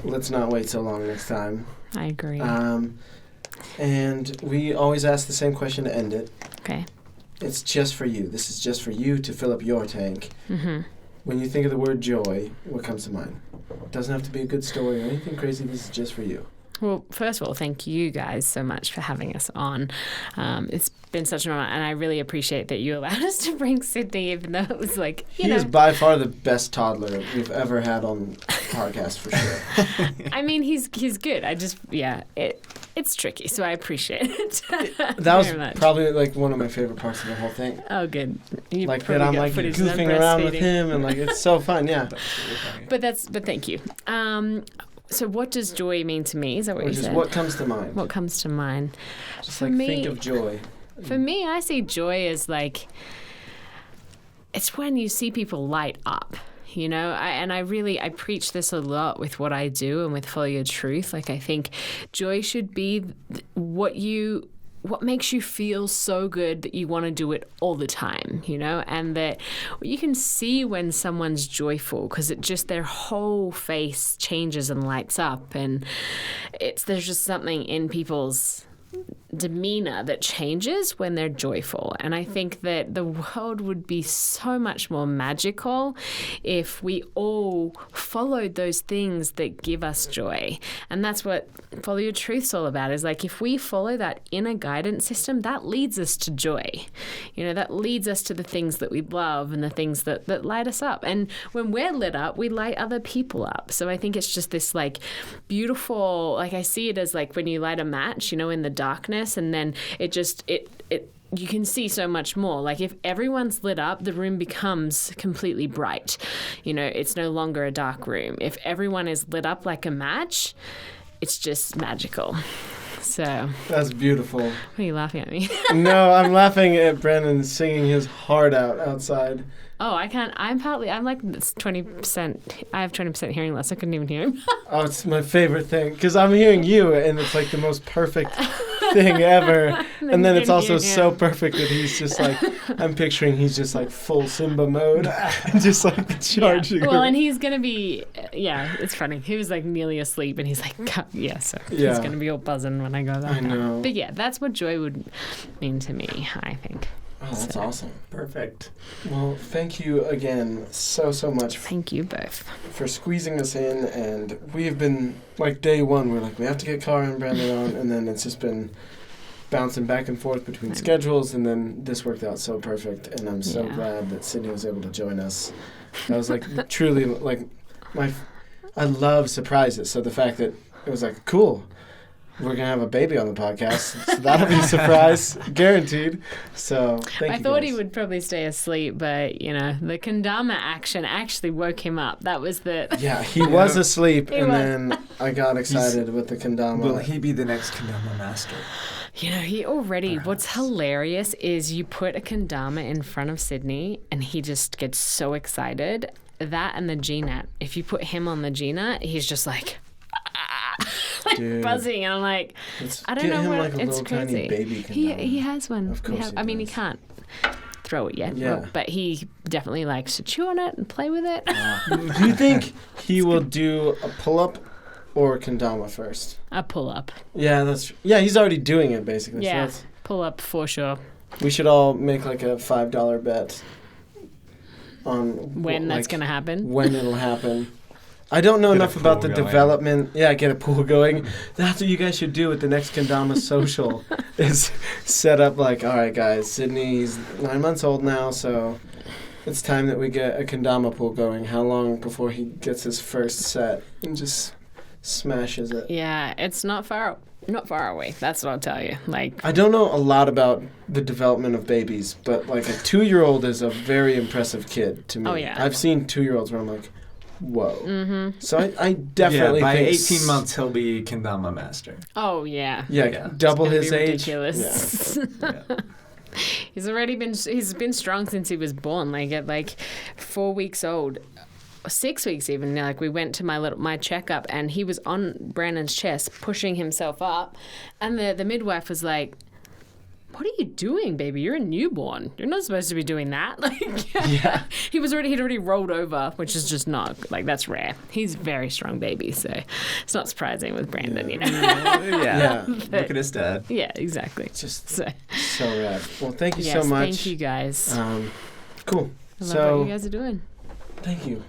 let's not wait so long next time. I agree. And we always ask the same question to end it. Okay. It's just for you. This is just for you to fill up your tank. Mm-hmm. When you think of the word joy, what comes to mind? It doesn't have to be a good story or anything crazy. This is just for you. Well, first of all, thank you guys so much for having us on. It's been such an honor, and I really appreciate that you allowed us to bring Sydney, even though it was like, He is by far the best toddler we've ever had on podcast, for sure. I mean, he's good. I just, it's tricky, so I appreciate it. That was very much. probably like one of my favorite parts of the whole thing. Oh, good. You Like that probably I'm got like footage of them goofing around with breastfeeding. him, and like it's so fun. Yeah. But thank you. So what does joy mean to me? Is that what Which you is said? what comes to mind. What comes to mind? Just for like me, think of joy. For me, I see joy as like, it's when you see people light up. You know, I preach this a lot with what I do and with Follow Your Truth. Like, I think joy should be what makes you feel so good that you want to do it all the time, you know, and that you can see when someone's joyful because their whole face changes and lights up, and there's just something in people's demeanor that changes when they're joyful. And I think that the world would be so much more magical if we all followed those things that give us joy. And that's what Follow Your Truth's all about, is like, if we follow that inner guidance system, that leads us to joy. You know, that leads us to the things that we love and the things that light us up. And when we're lit up, we light other people up. So I think it's just this like beautiful, like I see it as like when you light a match, you know, in the darkness, and then it you can see so much more. Like, if everyone's lit up, the room becomes completely bright. You know, it's no longer a dark room. If everyone is lit up like a match, it's just magical. So That's beautiful. why are you laughing at me? No, I'm laughing at Brandon singing his heart out outside. Oh, I can't. I'm like 20%. I have 20% hearing loss. I couldn't even hear him. Oh, it's my favorite thing because I'm hearing you, and it's like the most perfect thing ever. And then it's also so perfect that he's just like, I'm picturing he's just like full Simba mode, just like charging. Yeah. Well, and he's gonna be. Yeah, it's funny. He was like nearly asleep, and he's like, so he's gonna be all buzzing when I go there. I know. But yeah, that's what joy would mean to me, I think. Oh, that's awesome. Perfect. Well, thank you again so much Thank you both. for squeezing us in. And we've been, like, day one, we're like, we have to get Cara and Brandon on. And then it's just been bouncing back and forth between schedules. And then this worked out so perfect. And I'm so glad that Sydney was able to join us. That was, like, truly, like, I love surprises. So the fact that it was like, cool, we're going to have a baby on the podcast. So that'll be a surprise, guaranteed. So thank you. I thought guys. he would probably stay asleep, but, you know, the Kendama action actually woke him up. That was the... Yeah, he was asleep, He and was. then I got excited with the Kendama. Will he be the next Kendama master? You know, he already... Perhaps. What's hilarious is you put a Kendama in front of Sydney, and he just gets so excited. That and the G-Nat. If you put him on the G-Nat, he's just like... like Dude. buzzing, and I'm like, I don't Get know him what like a it's little crazy. tiny baby Kendama. He has one. Of course I mean, he does. can't throw it yet, Yeah. but he definitely likes to chew on it and play with it. Do you think he will do a pull-up or Kendama first? A pull up, Yeah, that's true. Yeah, he's already doing it, basically. yeah, So pull up for sure. we should all make like a $5 bet on When that's gonna happen. when it'll happen. I don't know Get a enough about pool the going. development. Yeah, get a pool going. That's what you guys should do with the next Kendama social. Is set up like, all right, guys, Sydney's 9 months old now, so it's time that we get a Kendama pool going. How long before he gets his first set and just smashes it? Yeah, it's not far away. That's what I'll tell you. Like, I don't know a lot about the development of babies, but like a 2-year-old is a very impressive kid to me. Oh, yeah. I've seen 2-year-olds where I'm like, whoa. mm-hmm. So I definitely by think 18 months he'll be Kendama master. Oh yeah. Yeah, Yeah. double It's his gonna be age. ridiculous. Yeah. He's been strong since he was born. Like at like 4 weeks old, 6 weeks even. Like we went to my checkup, and he was on Brandon's chest, pushing himself up, and the midwife was like, "What are you doing, baby? You're a newborn. You're not supposed to be doing that." Like, Yeah. he'd already rolled over, which is just not like that's rare. He's a very strong baby, so it's not surprising with Brandon, you know. Yeah. Yeah. Look at his dad. Yeah, exactly. Just So, so rad. Well, thank you yes, so much. thank you guys. Cool. I love So what you guys are doing. thank you.